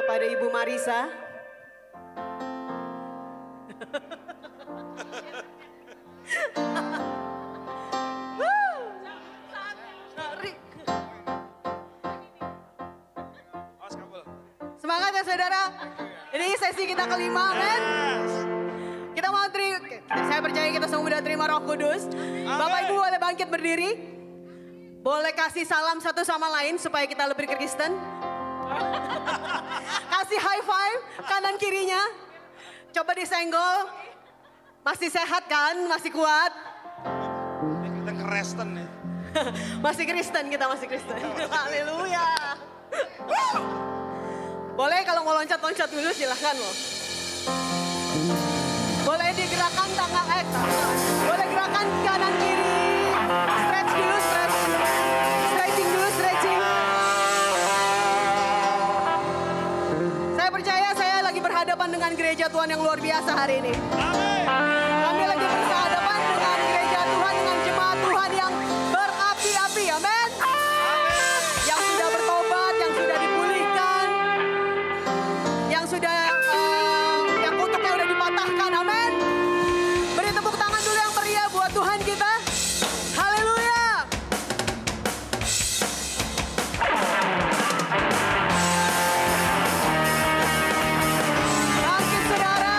kepada Ibu Marisa. Semangat ya saudara. Ini sesi kita kelima, men. Kita mau saya percaya kita semua sudah terima Roh Kudus. Bapak Ibu boleh bangkit berdiri. Boleh kasih salam satu sama lain supaya kita lebih Kristen. Kasih high five kanan kirinya. Coba disenggol. Masih sehat kan? Masih kuat? Kita Kristen ya. Masih Kristen, kita masih Kristen. Haleluya. Boleh kalau mau loncat-loncat dulu silahkan loh. Boleh digerakkan tangan, boleh gerakan kanan kiri. Stretch dulu, stretch. Stretching dulu, stretching. Saya percaya saya lagi berhadapan dengan gereja Tuhan yang luar biasa hari ini. Kami lagi berhadapan dengan gereja Tuhan, dengan jemaat Tuhan yang berapi-api, amin. Yang sudah bertobat, yang sudah dipulihkan, yang sudah yang kutubnya udah dipatahkan, amin. Beri tepuk tangan dulu yang meriah buat Tuhan kita. Haleluya. Bangkit saudara.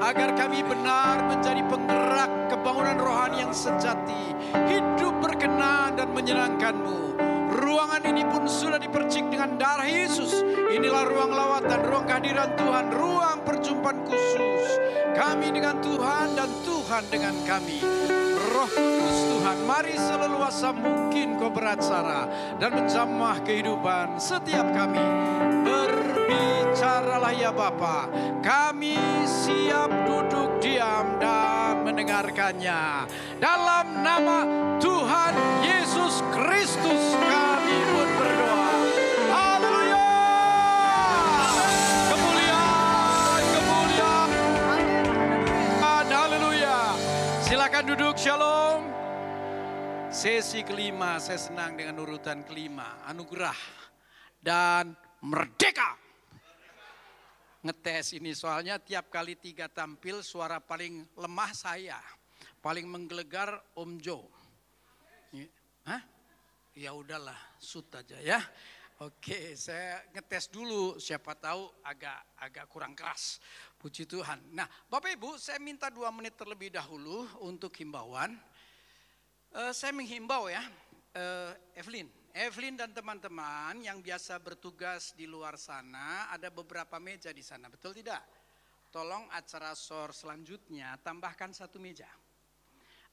agar kami benar menjadi penggerak kebangunan rohani yang sejati, hidup berkenan dan menyenangkan-Mu. Ruangan ini pun sudah dipercik dengan darah Yesus. Inilah ruang lawatan, ruang kehadiran Tuhan, ruang perjumpaan khusus. Kami dengan Tuhan dan Tuhan dengan kami. Roh Kudus Tuhan, mari seleluasa mungkin Kau beracara dan menjamah kehidupan setiap kami. Berbicaralah ya Bapa, kami siap duduk diam dan mendengarkannya. Dalam nama Tuhan Yesus Kristus kami pun berdoa. Haleluya. Kemuliaan, kemuliaan. Haleluya. Silakan duduk, shalom. Sesi kelima, saya senang dengan urutan kelima. Anugerah dan merdeka. Ngetes ini soalnya tiap kali 3 tampil suara paling lemah saya. Paling menggelegar Om Jo. Hah? Ya udahlah, shoot aja ya. Oke, saya ngetes dulu, siapa tahu agak kurang keras. Puji Tuhan. Nah, Bapak Ibu, saya minta 2 menit terlebih dahulu untuk himbauan. Saya menghimbau ya, Evelyn dan teman-teman yang biasa bertugas di luar sana, ada beberapa meja di sana, betul tidak? Tolong acara SOR selanjutnya tambahkan 1 meja.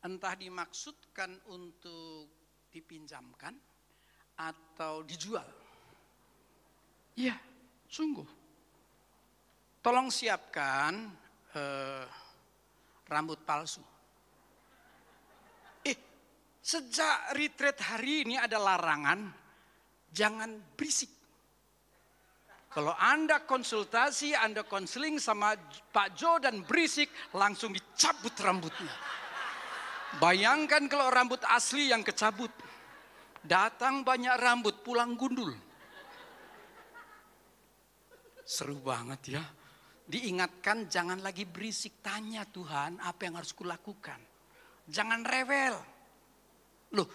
Entah dimaksudkan untuk dipinjamkan atau dijual. Iya, sungguh. Tolong siapkan rambut palsu. Sejak retreat hari ini ada larangan, jangan berisik. Kalau Anda konsultasi, Anda konseling sama Pak Jo dan berisik, langsung dicabut rambutnya. Bayangkan kalau rambut asli yang kecabut. Datang banyak rambut, pulang gundul. Seru banget ya. Diingatkan jangan lagi berisik, tanya Tuhan apa yang harus kulakukan. Jangan rewel. Loh,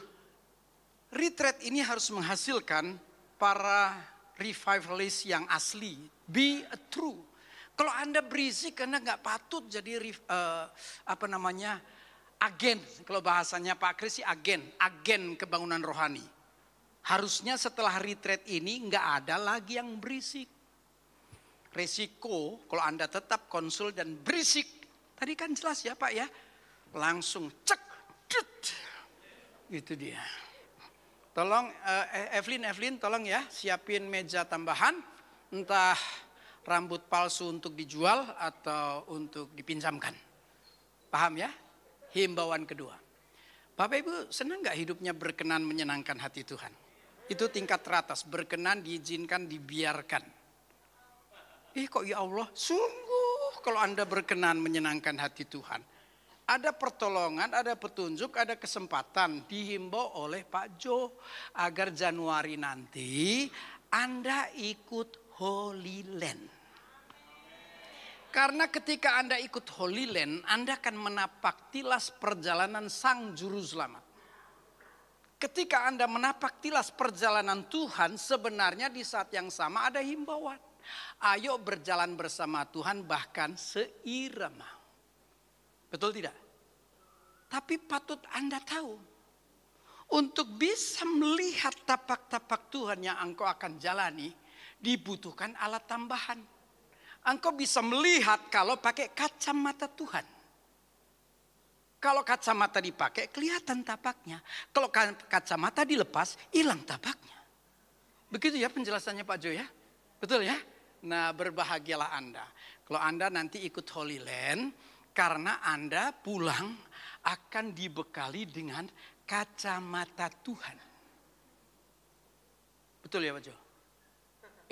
retreat ini harus menghasilkan para revivalist yang asli. Be a true. Kalau Anda berisik, Anda nggak patut jadi agen. Kalau bahasanya Pak Kris, agen kebangunan rohani. Harusnya setelah retreat ini nggak ada lagi yang berisik. Resiko kalau Anda tetap konsul dan berisik, tadi kan jelas ya Pak ya, langsung cek, itu dia. Tolong Evelyn tolong ya siapin meja tambahan, entah rambut palsu untuk dijual atau untuk dipinjamkan. Paham ya? Himbauan kedua. Bapak Ibu senang gak hidupnya berkenan menyenangkan hati Tuhan? Itu tingkat teratas, berkenan, diizinkan, dibiarkan. Kok ya Allah, sungguh kalau Anda berkenan menyenangkan hati Tuhan. Ada pertolongan, ada petunjuk, ada kesempatan dihimbau oleh Pak Jo. Agar Januari nanti Anda ikut Holy Land. Karena ketika Anda ikut Holy Land, Anda akan menapak tilas perjalanan Sang Juru Selamat. Ketika Anda menapak tilas perjalanan Tuhan, sebenarnya di saat yang sama ada himbauan. Ayo berjalan bersama Tuhan bahkan seirama. Betul tidak? Tapi patut Anda tahu. Untuk bisa melihat tapak-tapak Tuhan yang engkau akan jalani, dibutuhkan alat tambahan. Engkau bisa melihat kalau pakai kacamata Tuhan. Kalau kacamata dipakai, kelihatan tapaknya. Kalau kacamata dilepas, hilang tapaknya. Begitu ya penjelasannya Pak Jo ya? Betul ya? Nah, berbahagialah Anda. Kalau Anda nanti ikut Holy Land, karena Anda pulang akan dibekali dengan kacamata Tuhan. Betul ya Pak Jo?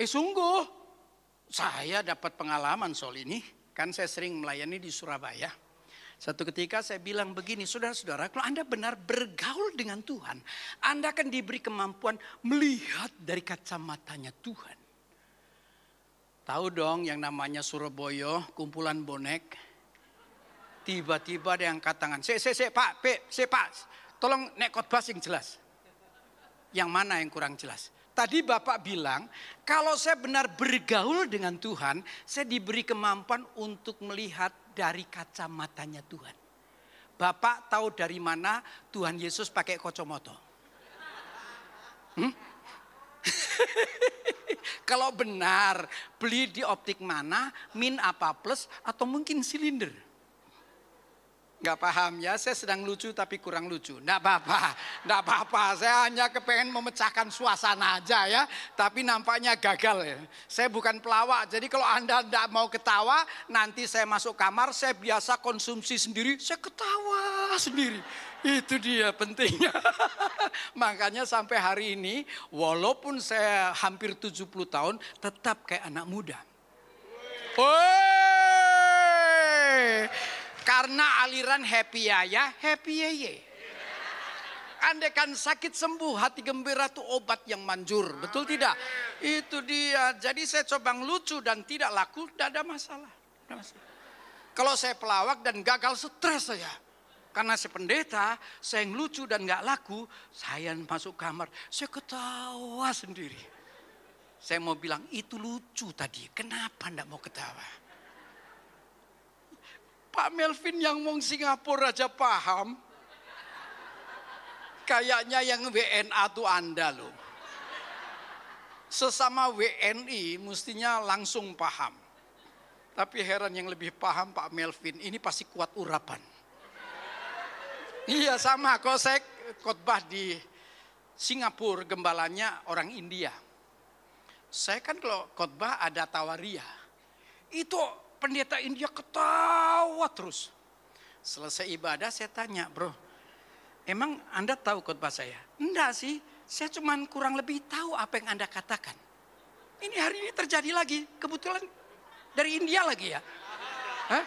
Sungguh, saya dapat pengalaman soal ini. Kan saya sering melayani di Surabaya. Satu ketika saya bilang begini, saudara-saudara, kalau Anda benar bergaul dengan Tuhan, Anda akan diberi kemampuan melihat dari kacamatanya Tuhan. Tahu dong yang namanya Surabaya, kumpulan bonek. Tiba-tiba ada yang angkat tangan. Pak, tolong nek khotbah yang jelas. Yang mana yang kurang jelas? Tadi Bapak bilang, kalau saya benar bergaul dengan Tuhan, saya diberi kemampuan untuk melihat dari kacamatanya Tuhan. Bapak tahu dari mana Tuhan Yesus pakai kacamata? Kalau benar, beli di optik mana, min apa plus, atau mungkin silinder? Nggak paham ya, saya sedang lucu tapi kurang lucu. Nggak apa-apa, saya hanya kepengen memecahkan suasana aja ya. Tapi nampaknya gagal ya. Saya bukan pelawak, jadi kalau Anda nggak mau ketawa, nanti saya masuk kamar, saya biasa konsumsi sendiri, saya ketawa sendiri. Itu dia pentingnya. Makanya sampai hari ini, walaupun saya hampir 70 tahun, tetap kayak anak muda. Woi! Karena aliran happy ya, happy ye. Andaikan sakit sembuh, hati gembira itu obat yang manjur. Betul tidak? Itu dia. Jadi saya coba ngelucu dan tidak laku, tidak ada masalah. Kalau saya pelawak dan gagal, stres saya. Karena saya pendeta, saya ngelucu dan gak laku, saya masuk kamar, saya ketawa sendiri. Saya mau bilang, itu lucu tadi, kenapa gak mau ketawa? Pak Melvin yang mau Singapura aja paham. Kayaknya yang WNA tuh Anda loh. Sesama WNI mestinya langsung paham. Tapi heran yang lebih paham Pak Melvin, ini pasti kuat urapan. Iya sama, kalau saya khotbah di Singapura, gembalanya orang India. Saya kan kalau khotbah ada tawaria. Itu pendeta India ketawa terus. Selesai ibadah saya tanya, bro, emang Anda tahu khotbah saya? Enggak sih, saya cuma kurang lebih tahu apa yang Anda katakan. Ini hari ini terjadi lagi, kebetulan dari India lagi ya. Hah?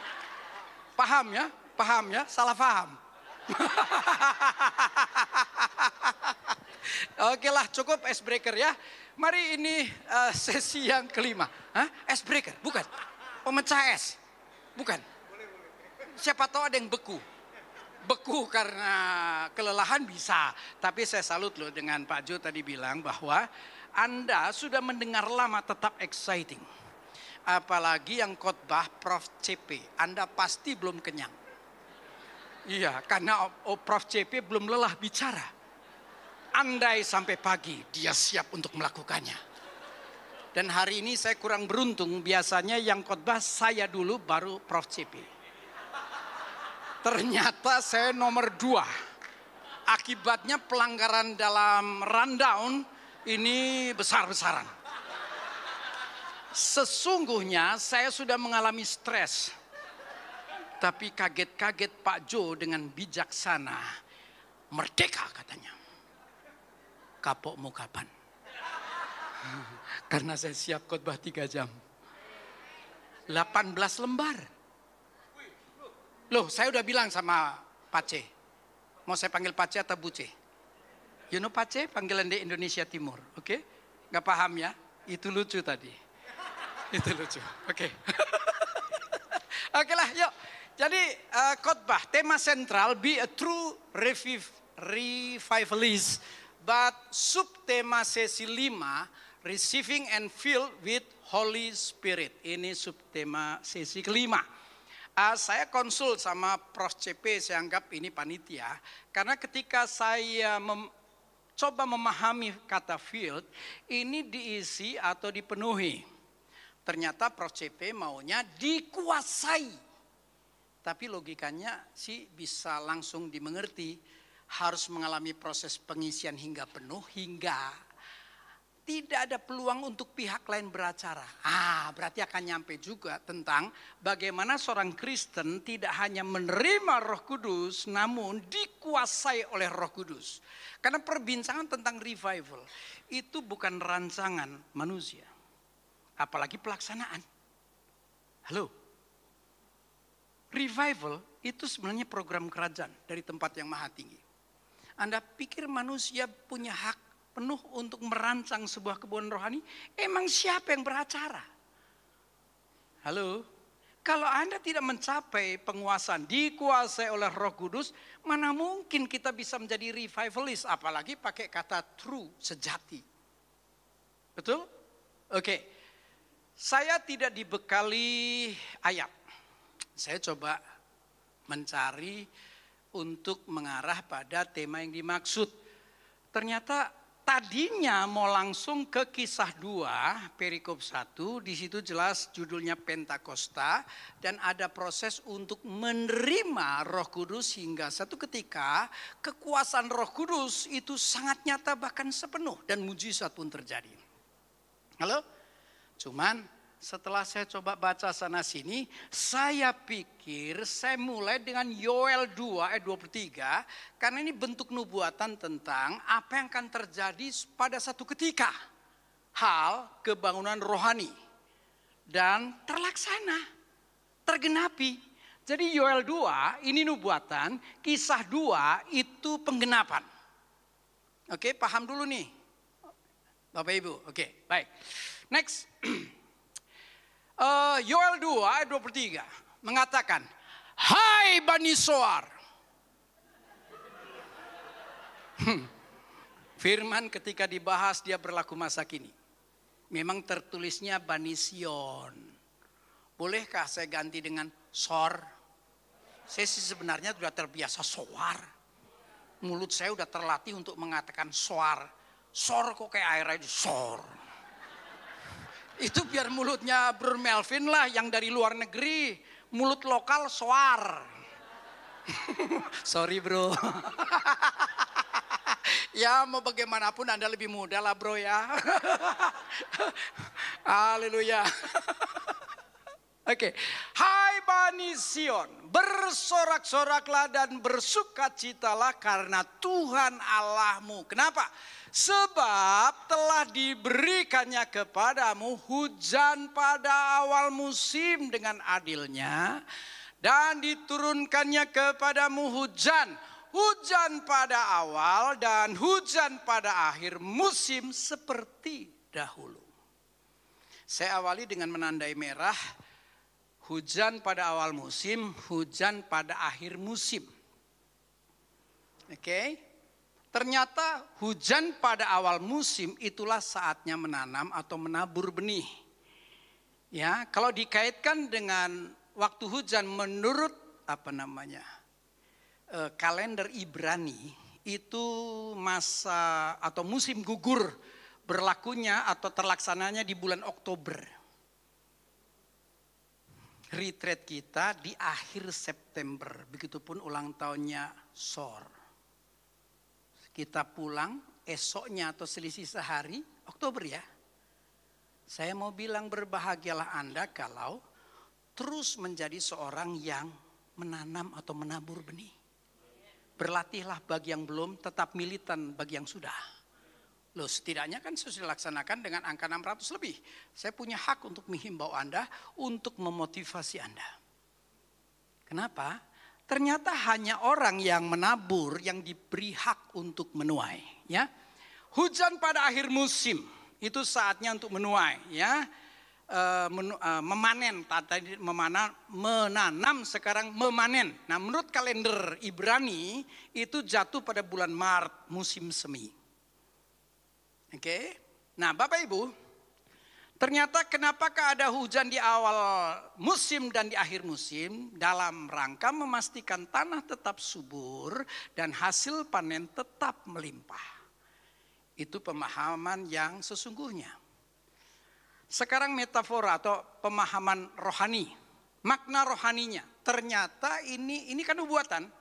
Paham ya, salah paham. Oke lah, cukup icebreaker ya. Mari ini sesi yang kelima. Icebreaker, bukan. Pemecah es, bukan. Siapa tahu ada yang beku. Beku karena kelelahan bisa. Tapi saya salut loh dengan Pak Jo tadi bilang bahwa Anda sudah mendengar lama tetap exciting. Apalagi yang khotbah Prof. CP. Anda pasti belum kenyang. Iya, karena Prof. CP belum lelah bicara. Andai sampai pagi, dia siap untuk melakukannya. Dan hari ini saya kurang beruntung, biasanya yang khotbah saya dulu baru Prof. CP. Ternyata saya nomor 2. Akibatnya pelanggaran dalam rundown ini besar-besaran. Sesungguhnya saya sudah mengalami stres. Tapi kaget-kaget Pak Jo dengan bijaksana. Merdeka katanya. Kapokmu kapan? Karena saya siap khotbah 3 jam. 18 lembar. Loh, saya udah bilang sama Pace. Mau saya panggil Pace atau Buce? You know Pace, panggilan di Indonesia Timur. Oke? Gak paham ya? Itu lucu tadi. Itu lucu. Oke. Oke lah, yuk. Jadi khotbah, tema sentral, be a true revivalist. But subtema sesi 5, receiving and filled with Holy Spirit. Ini subtema sesi kelima. Saya konsul sama Prof. CP, saya anggap ini panitia. Karena ketika saya coba memahami kata filled, ini diisi atau dipenuhi. Ternyata Prof. CP maunya dikuasai. Tapi logikanya sih bisa langsung dimengerti. Harus mengalami proses pengisian hingga penuh, hingga tidak ada peluang untuk pihak lain beracara. Berarti akan nyampe juga tentang bagaimana seorang Kristen tidak hanya menerima Roh Kudus, namun dikuasai oleh Roh Kudus. Karena perbincangan tentang revival itu bukan rancangan manusia, apalagi pelaksanaan. Halo, revival itu sebenarnya program kerajaan dari tempat yang maha tinggi. Anda pikir manusia punya hak penuh untuk merancang sebuah kebun rohani? Emang siapa yang beracara? Halo? Kalau Anda tidak mencapai penguasaan, dikuasai oleh Roh Kudus, mana mungkin kita bisa menjadi revivalist, apalagi pakai kata true, sejati. Betul? Oke. Saya tidak dibekali ayat. Saya coba mencari untuk mengarah pada tema yang dimaksud. Ternyata tadinya mau langsung ke Kisah 2, perikop 1, di situ jelas judulnya Pentakosta dan ada proses untuk menerima Roh Kudus hingga satu ketika kekuasaan Roh Kudus itu sangat nyata bahkan sepenuh dan mujizat pun terjadi. Halo? Cuman setelah saya coba baca sana sini, saya pikir saya mulai dengan Yoel 2 ayat 23. Karena ini bentuk nubuatan tentang apa yang akan terjadi pada satu ketika. Hal kebangunan rohani. Dan terlaksana, tergenapi. Jadi Yoel 2 ini nubuatan, Kisah 2 itu penggenapan. Oke, paham dulu nih Bapak Ibu. Oke, baik. Next. Yoel 2 ayat 23 mengatakan, hai Bani Soar. Firman ketika dibahas dia berlaku masa kini. Memang tertulisnya Bani Sion. Bolehkah saya ganti dengan Sor? Saya sih sebenarnya sudah terbiasa Soar. Mulut saya sudah terlatih untuk mengatakan Soar. Sor kok kayak air aja, Sor. Itu biar mulutnya Bro Melvin lah yang dari luar negeri. Mulut lokal soar. Sorry bro. Ya mau bagaimanapun Anda lebih muda lah bro ya. Haleluya. Oke. Hai Bani Sion, bersorak-soraklah dan bersukacitalah karena Tuhan Allahmu. Kenapa? Sebab telah diberikannya kepadamu hujan pada awal musim dengan adilnya. Dan diturunkannya kepadamu hujan. Hujan pada awal dan hujan pada akhir musim seperti dahulu. Saya awali dengan menandai merah. Hujan pada awal musim, hujan pada akhir musim. Oke. Ternyata hujan pada awal musim itulah saatnya menanam atau menabur benih. Ya, kalau dikaitkan dengan waktu hujan menurut kalender Ibrani itu masa atau musim gugur berlakunya atau terlaksananya di bulan Oktober. Retreat kita di akhir September, begitupun ulang tahunnya Sor. Kita pulang esoknya atau selisih sehari, Oktober ya. Saya mau bilang berbahagialah Anda kalau terus menjadi seorang yang menanam atau menabur benih. Berlatihlah bagi yang belum, tetap militan bagi yang sudah. Loh setidaknya kan sudah dilaksanakan dengan angka 600 lebih. Saya punya hak untuk menghimbau Anda, untuk memotivasi Anda. Kenapa? Ternyata hanya orang yang menabur yang diberi hak untuk menuai. Ya, hujan pada akhir musim itu saatnya untuk menuai. Ya, memanen. Tadi menanam sekarang memanen. Nah, menurut kalender Ibrani itu jatuh pada bulan Maret musim semi. Oke. Nah, Bapak Ibu, ternyata kenapakah ada hujan di awal musim dan di akhir musim? Dalam rangka memastikan tanah tetap subur dan hasil panen tetap melimpah. Itu pemahaman yang sesungguhnya. Sekarang metafora atau pemahaman rohani. Makna rohaninya. Ternyata ini kan nubuatan.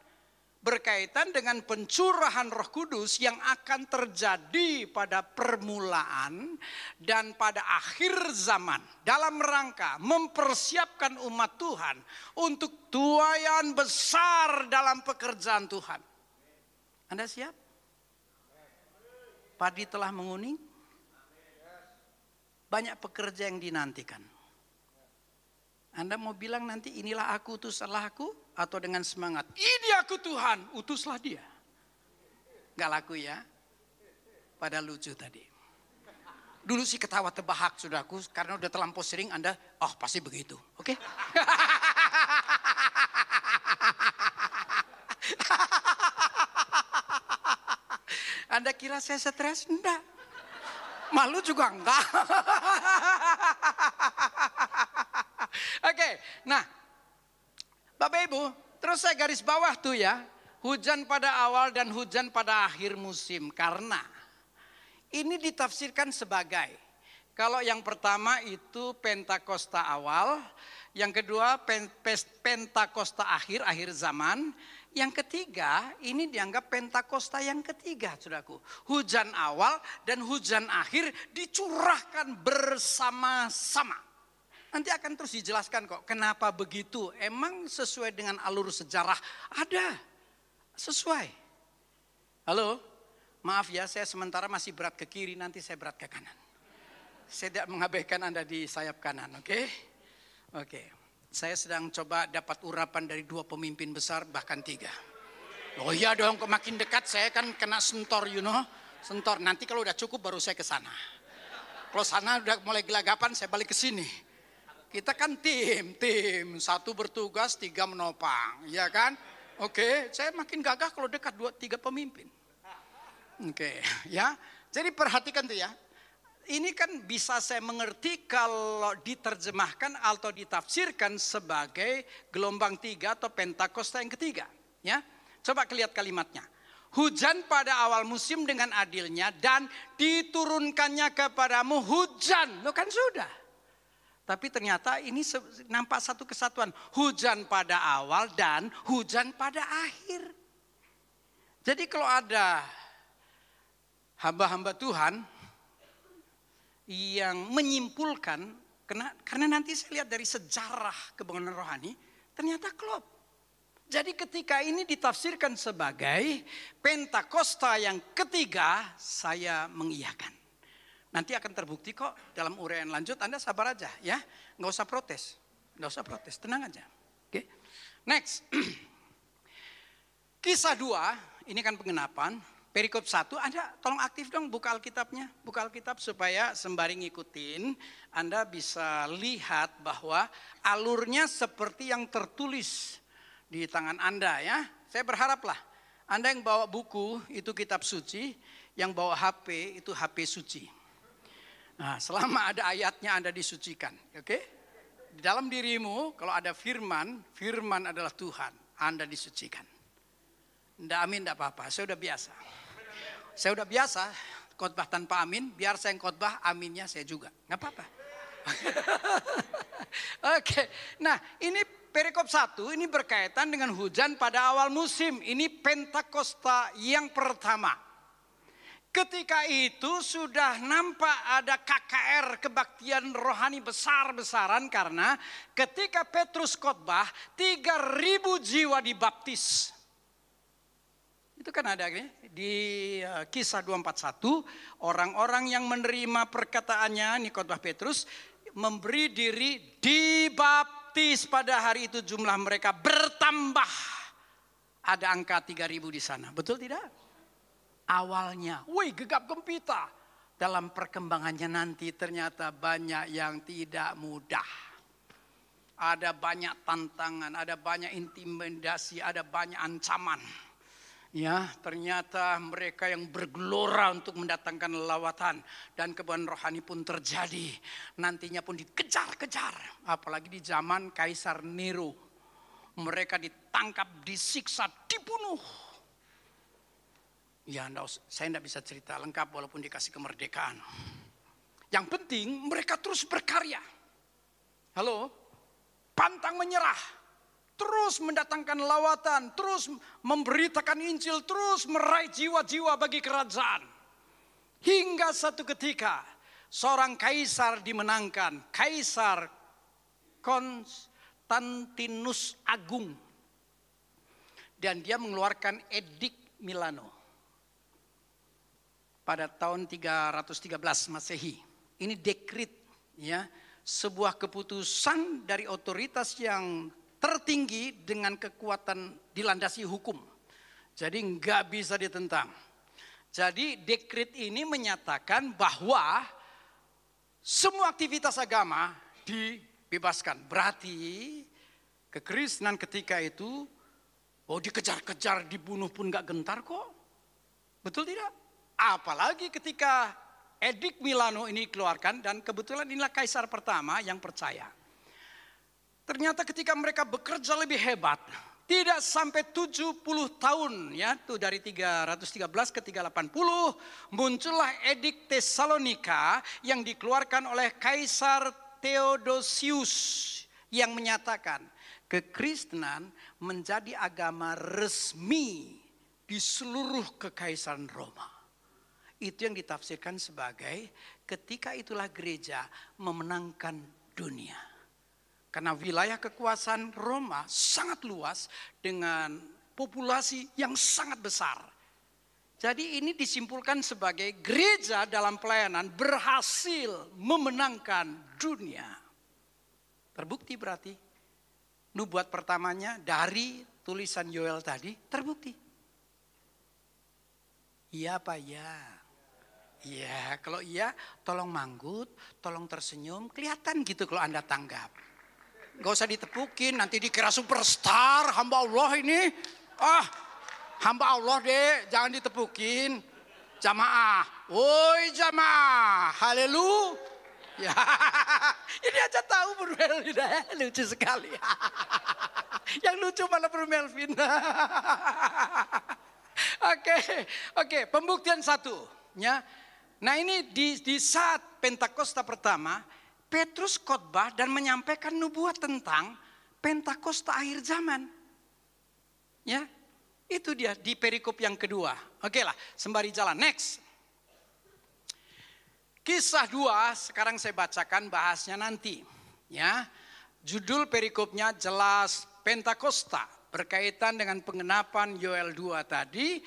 Berkaitan dengan pencurahan Roh Kudus yang akan terjadi pada permulaan dan pada akhir zaman. Dalam rangka mempersiapkan umat Tuhan untuk tuaian besar dalam pekerjaan Tuhan. Anda siap? Padi telah menguning. Banyak pekerja yang dinantikan. Anda mau bilang nanti inilah aku, utuslah aku, atau dengan semangat, ini aku Tuhan, utuslah dia. Gak laku ya, pada lucu tadi. Dulu sih ketawa terbahak saudaraku, karena udah terlampau sering Anda, oh pasti begitu, oke? Anda kira saya stres? Enggak. Malu juga enggak. Oke, nah Bapak Ibu, terus saya garis bawah tuh ya. Hujan pada awal dan hujan pada akhir musim. Karena ini ditafsirkan sebagai, kalau yang pertama itu Pentakosta awal, yang kedua Pentakosta akhir zaman, yang ketiga ini dianggap Pentakosta yang ketiga, saudaraku. Hujan awal dan hujan akhir dicurahkan bersama-sama. Nanti akan terus dijelaskan kok kenapa begitu. Emang sesuai dengan alur sejarah? Ada. Sesuai. Halo? Maaf ya, saya sementara masih berat ke kiri, nanti saya berat ke kanan. Saya tidak mengabaikan Anda di sayap kanan, oke? Oke. Saya sedang coba dapat urapan dari 2 pemimpin besar, bahkan 3. Oh iya dong, kok makin dekat saya kan kena sentor, sentor. Nanti kalau udah cukup baru saya ke sana. Kalau sana udah mulai gelagapan, saya balik ke sini. Kita kan tim. 1 bertugas, 3 menopang, ya kan? Oke, saya makin gagah kalau dekat 2-3 pemimpin. Oke, ya. Jadi perhatikan tuh ya. Ini kan bisa saya mengerti kalau diterjemahkan atau ditafsirkan sebagai gelombang 3 atau Pentakosta yang ketiga. Ya, coba lihat kalimatnya. Hujan pada awal musim dengan adilnya dan diturunkannya kepadamu hujan. Lo kan sudah. Tapi ternyata ini nampak satu kesatuan. Hujan pada awal dan hujan pada akhir. Jadi kalau ada hamba-hamba Tuhan yang menyimpulkan, karena nanti saya lihat dari sejarah kebangunan rohani, ternyata klop. Jadi ketika ini ditafsirkan sebagai Pentakosta yang ketiga, saya mengiyakan. Nanti akan terbukti kok dalam uraian lanjut, Anda sabar aja ya. Nggak usah protes, tenang aja. Oke. Next. Kisah 2, ini kan pengenapan. Perikop 1, Anda tolong aktif dong buka Alkitabnya. Buka Alkitab supaya sembari ngikutin, Anda bisa lihat bahwa alurnya seperti yang tertulis di tangan Anda ya. Saya berharaplah Anda yang bawa buku itu kitab suci, yang bawa HP itu HP suci. Nah, selama ada ayatnya Anda disucikan, oke? Di dalam dirimu kalau ada firman, firman adalah Tuhan, Anda disucikan. Nggak amin, nggak apa-apa, saya udah biasa. Saya udah biasa khotbah tanpa amin, biar saya yang khotbah, aminnya saya juga, nggak apa-apa. Oke, nah ini perikop 1, ini berkaitan dengan hujan pada awal musim. Ini Pentakosta yang pertama. Ketika itu sudah nampak ada KKR, kebaktian rohani besar-besaran, karena ketika Petrus khotbah 3.000 jiwa dibaptis. Itu kan ada di Kisah 241, orang-orang yang menerima perkataannya, ini khotbah Petrus, memberi diri dibaptis. Pada hari itu jumlah mereka bertambah. Ada angka 3.000 di sana, betul tidak? Awalnya, gegap gempita. Dalam perkembangannya nanti ternyata banyak yang tidak mudah. Ada banyak tantangan, ada banyak intimidasi, ada banyak ancaman. Ya, ternyata mereka yang bergelora untuk mendatangkan lawatan dan kebangunan rohani pun terjadi. Nantinya pun dikejar-kejar, apalagi di zaman Kaisar Nero. Mereka ditangkap, disiksa, dibunuh. Ya, saya tidak bisa cerita lengkap walaupun dikasih kemerdekaan. Yang penting mereka terus berkarya. Halo, pantang menyerah. Terus mendatangkan lawatan, terus memberitakan Injil, terus meraih jiwa-jiwa bagi kerajaan. Hingga satu ketika seorang kaisar dimenangkan, Kaisar Konstantinus Agung. Dan dia mengeluarkan Edik Milano. Pada tahun 313 Masehi. Ini dekrit, ya, sebuah keputusan dari otoritas yang tertinggi dengan kekuatan dilandasi hukum. Jadi nggak bisa ditentang. Jadi dekrit ini menyatakan bahwa semua aktivitas agama dibebaskan. Berarti kekristenan ketika itu, dikejar-kejar, dibunuh pun nggak gentar kok. Betul tidak? Apalagi ketika Edik Milano ini dikeluarkan dan kebetulan inilah kaisar pertama yang percaya. Ternyata ketika mereka bekerja lebih hebat, tidak sampai 70 tahun ya, tuh dari 313 ke 380 muncullah Edik Tesalonika yang dikeluarkan oleh Kaisar Theodosius yang menyatakan kekristenan menjadi agama resmi di seluruh kekaisaran Roma. Itu yang ditafsirkan sebagai ketika itulah gereja memenangkan dunia. Karena wilayah kekuasaan Roma sangat luas dengan populasi yang sangat besar. Jadi ini disimpulkan sebagai gereja dalam pelayanan berhasil memenangkan dunia. Terbukti berarti nubuat pertamanya dari tulisan Yoel tadi terbukti. Iya apa ya? Iya, kalau iya tolong manggut, tolong tersenyum, kelihatan gitu kalau Anda tanggap. Gak usah ditepukin, nanti dikira superstar, hamba Allah ini. Hamba Allah deh, jangan ditepukin. Jamaah, woi jamaah, haleluya. Ya, ini aja tahu Bro Melvin, lucu sekali. Yang lucu malah Bro Melvin. Oke, pembuktian satu. Ya. Nah ini di saat Pentakosta pertama, Petrus khotbah dan menyampaikan nubuat tentang Pentakosta akhir zaman. Ya, itu dia di perikop yang kedua. Oke lah, sembari jalan. Next. Kisah 2, sekarang saya bacakan bahasnya nanti. Ya, judul perikopnya jelas Pentakosta. Berkaitan dengan pengenapan Yoel 2 tadi.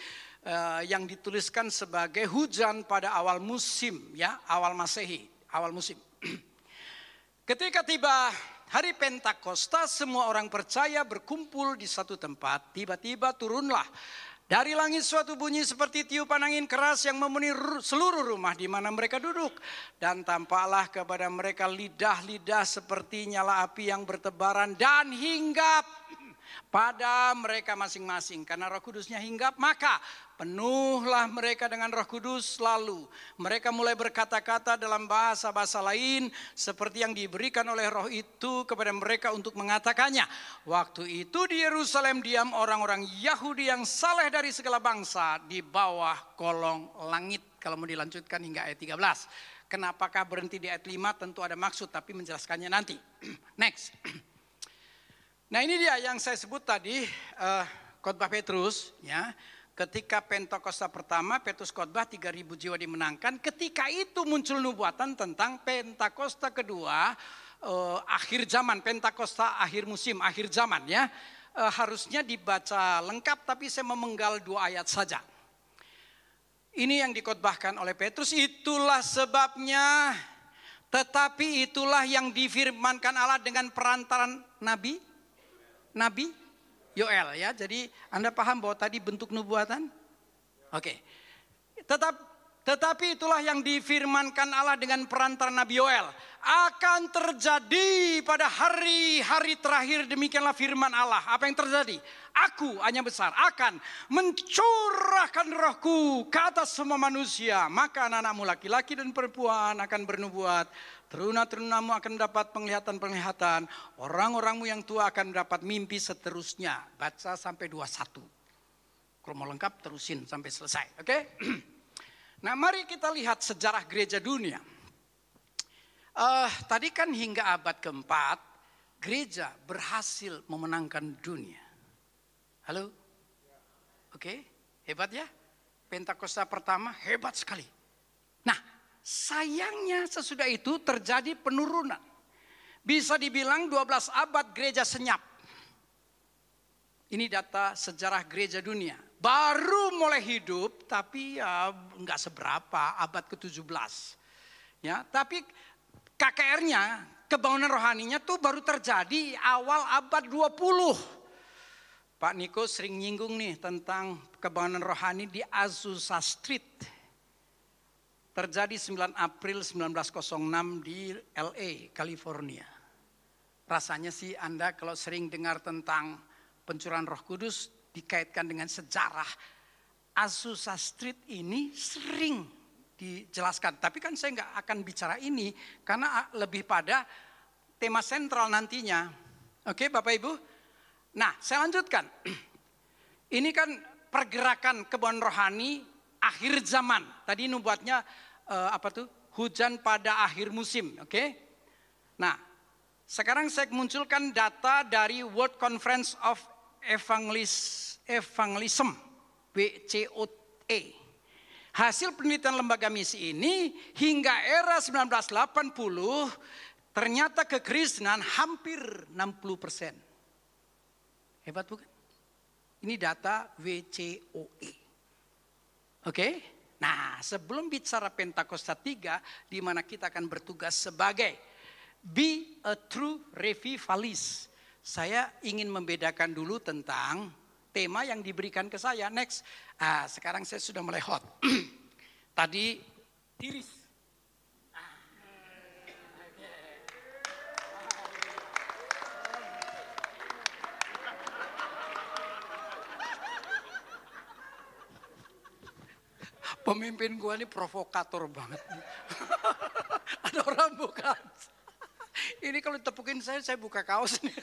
Yang dituliskan sebagai hujan pada awal musim, ya, awal Masehi, awal musim. Ketika tiba hari Pentakosta, semua orang percaya berkumpul di satu tempat. Tiba-tiba turunlah dari langit suatu bunyi seperti tiupan angin keras yang memenuhi seluruh rumah di mana mereka duduk. Dan tampaklah kepada mereka lidah-lidah seperti nyala api yang bertebaran dan hinggap pada mereka masing-masing. Karena Roh Kudusnya hinggap, maka penuhlah mereka dengan Roh Kudus. Lalu mereka mulai berkata-kata dalam bahasa-bahasa lain seperti yang diberikan oleh Roh itu kepada mereka untuk mengatakannya. Waktu itu di Yerusalem diam orang-orang Yahudi yang saleh dari segala bangsa di bawah kolong langit. Kalau mau dilanjutkan hingga ayat 13. Kenapakah berhenti di ayat 5? Tentu ada maksud, tapi menjelaskannya nanti. Next. Nah ini dia yang saya sebut tadi, khotbah Petrus, ya. Ketika Pentakosta pertama, Petrus khotbah 3.000 jiwa dimenangkan. Ketika itu muncul nubuatan tentang Pentakosta kedua, akhir zaman, Pentakosta akhir musim, akhir zaman, ya. Harusnya dibaca lengkap, tapi saya memenggal 2 ayat saja. Ini yang dikhotbahkan oleh Petrus, itulah sebabnya, tetapi itulah yang difirmankan Allah dengan perantaran Nabi Yoel, ya. Jadi Anda paham bahwa tadi bentuk nubuatan? Oke. Tetapi itulah yang difirmankan Allah dengan perantaran Nabi Yoel. Akan terjadi pada hari-hari terakhir, demikianlah firman Allah. Apa yang terjadi? Aku hanya besar akan mencurahkan rohku ke atas semua manusia. Maka anak-anakmu laki-laki dan perempuan akan bernubuat. Teruna-terunamu akan mendapat penglihatan-penglihatan. Orang-orangmu yang tua akan mendapat mimpi seterusnya. Baca sampai 21. Kalau mau lengkap terusin sampai selesai. Oke? Nah mari kita lihat sejarah gereja dunia. Tadi kan hingga abad keempat, gereja berhasil memenangkan dunia. Halo? Oke, hebat ya? Pentakosta pertama hebat sekali. Nah, sayangnya sesudah itu terjadi penurunan. Bisa dibilang 12 abad gereja senyap. Ini data sejarah gereja dunia. Baru mulai hidup, tapi ya nggak seberapa, abad ke-17. Ya, tapi KKR-nya, kebangunan rohaninya tuh baru terjadi awal abad 20. Pak Niko sering nyinggung nih tentang kebangunan rohani di Azusa Street. Terjadi 9 April 1906 di LA, California. Rasanya sih Anda kalau sering dengar tentang pencurahan Roh Kudus dikaitkan dengan sejarah. Azusa Street ini sering dijelaskan. Tapi kan saya nggak akan bicara ini karena lebih pada tema sentral nantinya. Oke Bapak Ibu. Nah saya lanjutkan. Ini kan pergerakan kebuahan rohani akhir zaman. Tadi nubuatnya hujan pada akhir musim. Oke. Nah sekarang saya munculkan data dari World Conference of Evangelism, WCOE. Hasil penelitian lembaga misi ini hingga era 1980 ternyata kekristenan hampir 60%. Hebat bukan? Ini data WCOE. Oke? Nah, sebelum bicara Pentakosta 3 di mana kita akan bertugas sebagai be a true revivalist. Saya ingin membedakan dulu tentang tema yang diberikan ke saya. Next. Sekarang saya sudah mulai hot. Tadi tiris. Pemimpin gua ini provokator banget. Ada orang bukan. Ini kalau ditepukin saya buka kaos nih.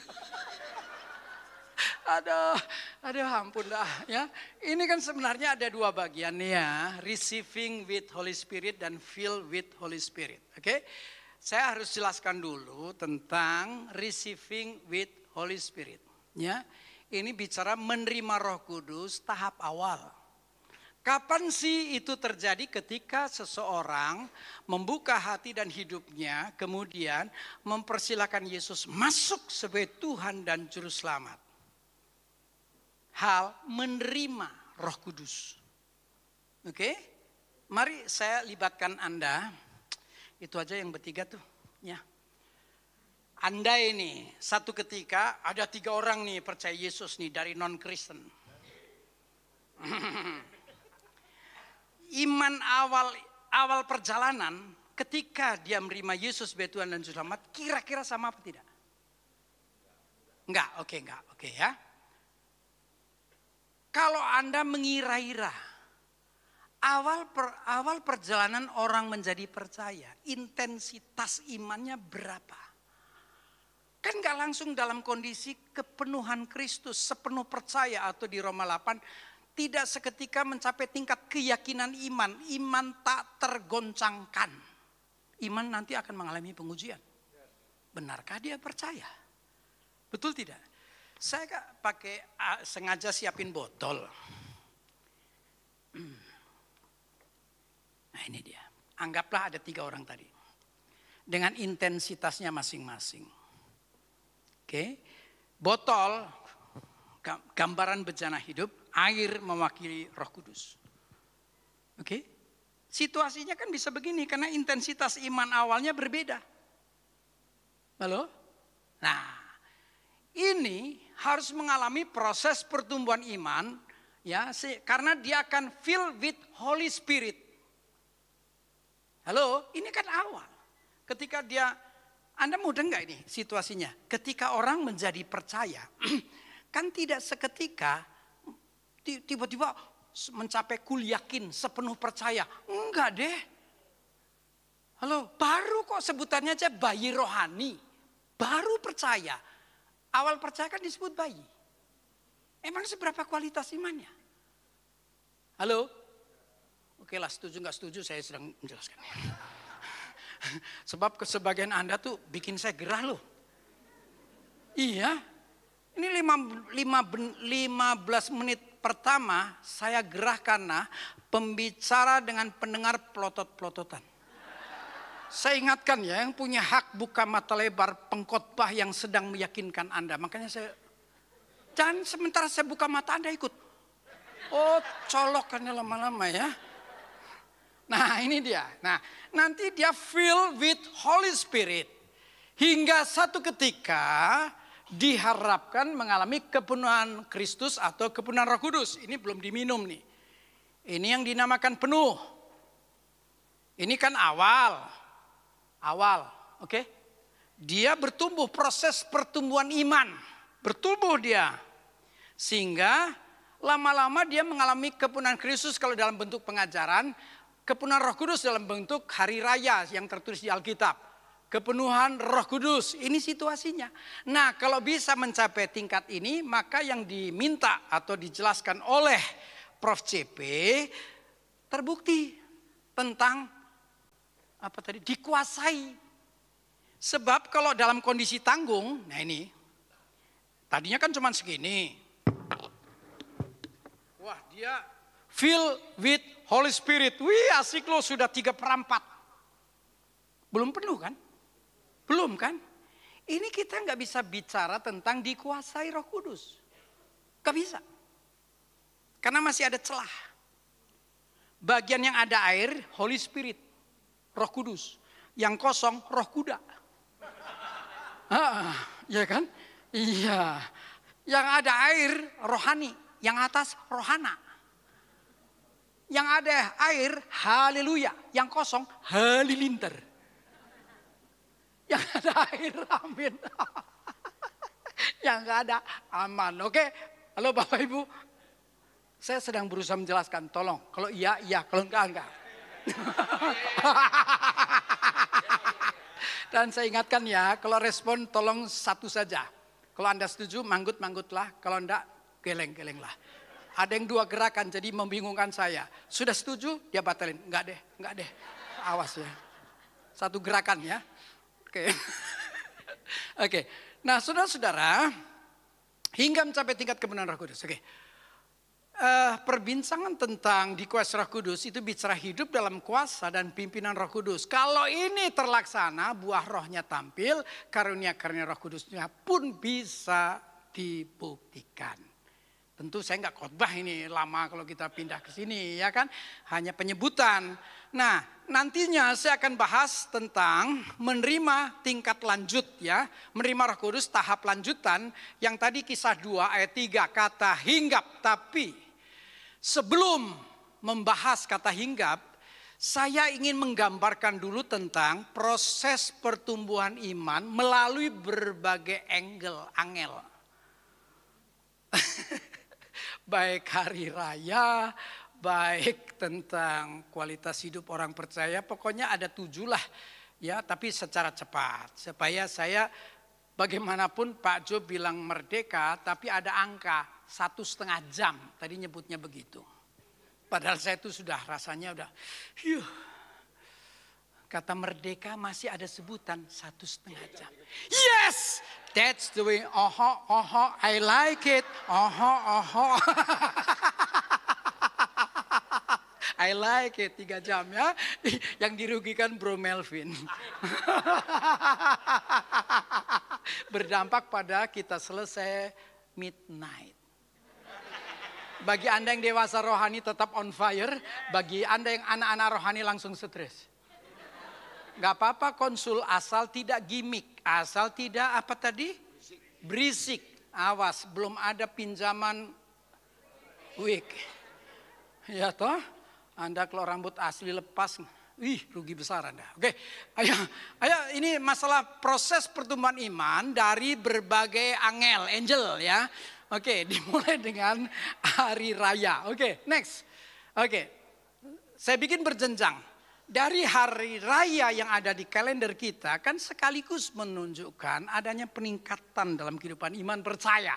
Aduh ampun dah ya. Ini kan sebenarnya ada dua bagian ya. Receiving with Holy Spirit dan filled with Holy Spirit. Oke. Saya harus jelaskan dulu tentang receiving with Holy Spirit. Ya. Ini bicara menerima Roh Kudus tahap awal. Kapan sih itu terjadi? Ketika seseorang membuka hati dan hidupnya, kemudian mempersilahkan Yesus masuk sebagai Tuhan dan Juru Selamat. Hal menerima Roh Kudus. Oke? Mari saya libatkan Anda. Itu aja yang bertiga tuh. Ya. Anda ini satu ketika ada 3 orang nih percaya Yesus nih dari non-Kristen. Iman awal perjalanan ketika dia menerima Yesus sebagai Tuhan dan Juru Selamat kira-kira sama apa tidak? Enggak, oke ya. Kalau Anda mengira-ira awal perjalanan orang menjadi percaya, intensitas imannya berapa? Kan enggak langsung dalam kondisi kepenuhan Kristus, sepenuh percaya atau di Roma 8 tidak seketika mencapai tingkat keyakinan iman. Iman tak tergoncangkan. Iman nanti akan mengalami pengujian. Benarkah dia percaya? Betul tidak? Saya sengaja siapin botol. Nah ini dia. Anggaplah ada 3 orang tadi. Dengan intensitasnya masing-masing. Oke. Botol, gambaran bejana hidup. Air mewakili Roh Kudus. Oke? Situasinya kan bisa begini karena intensitas iman awalnya berbeda. Halo? Nah, ini harus mengalami proses pertumbuhan iman ya, karena dia akan filled with Holy Spirit. Halo, ini kan awal. Ketika Anda mudah enggak ini situasinya? Ketika orang menjadi percaya, kan tidak seketika tiba-tiba mencapai kul yakin, sepenuh percaya. Enggak deh. Halo, baru kok sebutannya aja bayi rohani. Baru percaya. Awal percaya kan disebut bayi. Emang seberapa kualitas imannya? Halo? Oke lah, setuju nggak setuju saya sedang menjelaskan. Sebab sebagian Anda tuh bikin saya gerah loh. Iya. Ini 15 menit pertama saya gerah karena pembicara dengan pendengar pelotot-pelototan. Saya ingatkan ya, yang punya hak buka mata lebar pengkhotbah yang sedang meyakinkan Anda. Makanya jangan sementara saya buka mata Anda ikut. Oh, colokannya lama-lama ya. Nah ini dia. Nah nanti dia filled with Holy Spirit. Hingga satu ketika diharapkan mengalami kepenuhan Kristus atau kepenuhan Roh Kudus. Ini belum diminum nih. Ini yang dinamakan penuh. Ini kan awal, oke? Dia bertumbuh, proses pertumbuhan iman. Bertumbuh dia. Sehingga lama-lama dia mengalami kepenuhan Kristus kalau dalam bentuk pengajaran. kepenuhan Roh Kudus dalam bentuk hari raya yang tertulis di Alkitab. Kepenuhan Roh Kudus, ini situasinya. Nah, kalau bisa mencapai tingkat ini, maka yang diminta atau dijelaskan oleh Prof. CP terbukti tentang apa tadi? Dikuasai. Sebab kalau dalam kondisi tanggung, nah ini, tadinya kan cuma segini. Wah, dia filled with Holy Spirit. Wih, asik loh, sudah 3/4. Belum penuh kan? Belum kan? Ini kita nggak bisa bicara tentang dikuasai Roh Kudus. Gak bisa. Karena masih ada celah. Bagian yang ada air, Holy Spirit, Roh Kudus. Yang kosong, Roh Kuda. Ya kan? Iya. Yang ada air, rohani. Yang atas, rohana. Yang ada air, haleluya. Yang kosong, halilintar. Yang ada air, amin. Yang nggak ada, aman. Oke, halo Bapak Ibu. Saya sedang berusaha menjelaskan, tolong. Kalau iya, iya. Kalau enggak. Dan saya ingatkan ya, kalau respon tolong satu saja. Kalau Anda setuju, manggut-manggutlah. Kalau enggak, geleng-gelenglah. Ada yang 2 gerakan, jadi membingungkan saya. Sudah setuju, dia batalin. Enggak deh. Awas ya. 1 gerakan ya. Oke. Nah, saudara-saudara, hingga mencapai tingkat kebenaran Roh Kudus. Oke. Perbincangan tentang dikuasai Roh Kudus itu bicara hidup dalam kuasa dan pimpinan Roh Kudus. Kalau ini terlaksana, buah rohnya tampil, karunia-karunia Roh Kudusnya pun bisa dibuktikan. Tentu saya nggak khotbah ini lama kalau kita pindah ke sini ya kan. Hanya penyebutan. Nah nantinya saya akan bahas tentang menerima tingkat lanjut ya. Menerima Roh Kudus tahap lanjutan. Yang tadi kisah 2 ayat 3 kata hinggap. Tapi sebelum membahas kata hinggap. Saya ingin menggambarkan dulu tentang proses pertumbuhan iman melalui berbagai angel. Baik hari raya, baik tentang kualitas hidup orang percaya, pokoknya ada 7 lah ya, tapi secara cepat. Supaya saya bagaimanapun Pak Jo bilang merdeka, tapi ada angka 1,5 jam, tadi nyebutnya begitu. Padahal saya itu sudah rasanya udah, kata merdeka masih ada sebutan 1,5 jam. Yes, that's the way. I like it. I like it 3 jam ya. Yang dirugikan Bro Melvin. Berdampak pada kita selesai midnight. Bagi Anda yang dewasa rohani tetap on fire. Bagi Anda yang anak-anak rohani langsung stres. Gak apa-apa konsul asal tidak gimmick. Asal tidak apa tadi? Berisik. Awas belum ada pinjaman wig. Ya toh? Anda kalau rambut asli lepas. Rugi besar Anda. Oke, ayo ini masalah proses pertumbuhan iman dari berbagai angel ya. Oke, dimulai dengan hari raya. Oke, next. Oke, saya bikin berjenjang. Dari hari raya yang ada di kalender kita kan sekaligus menunjukkan adanya peningkatan dalam kehidupan iman percaya.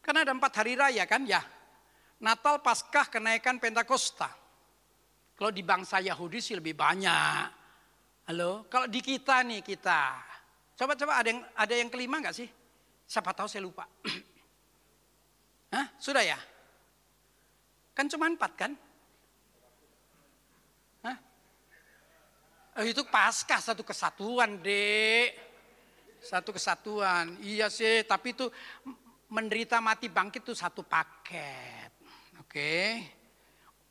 Karena ada 4 hari raya kan ya. Natal, Paskah, kenaikan Pentakosta. Kalau di bangsa Yahudi sih lebih banyak. Halo, kalau di kita nih kita. Coba ada yang kelima enggak sih? Siapa tahu saya lupa. Hah? Sudah ya? Kan cuma 4 kan? Hah? Itu Paskah, satu kesatuan, Dek. Satu kesatuan. Iya sih, tapi itu menderita mati bangkit itu satu paket. Oke.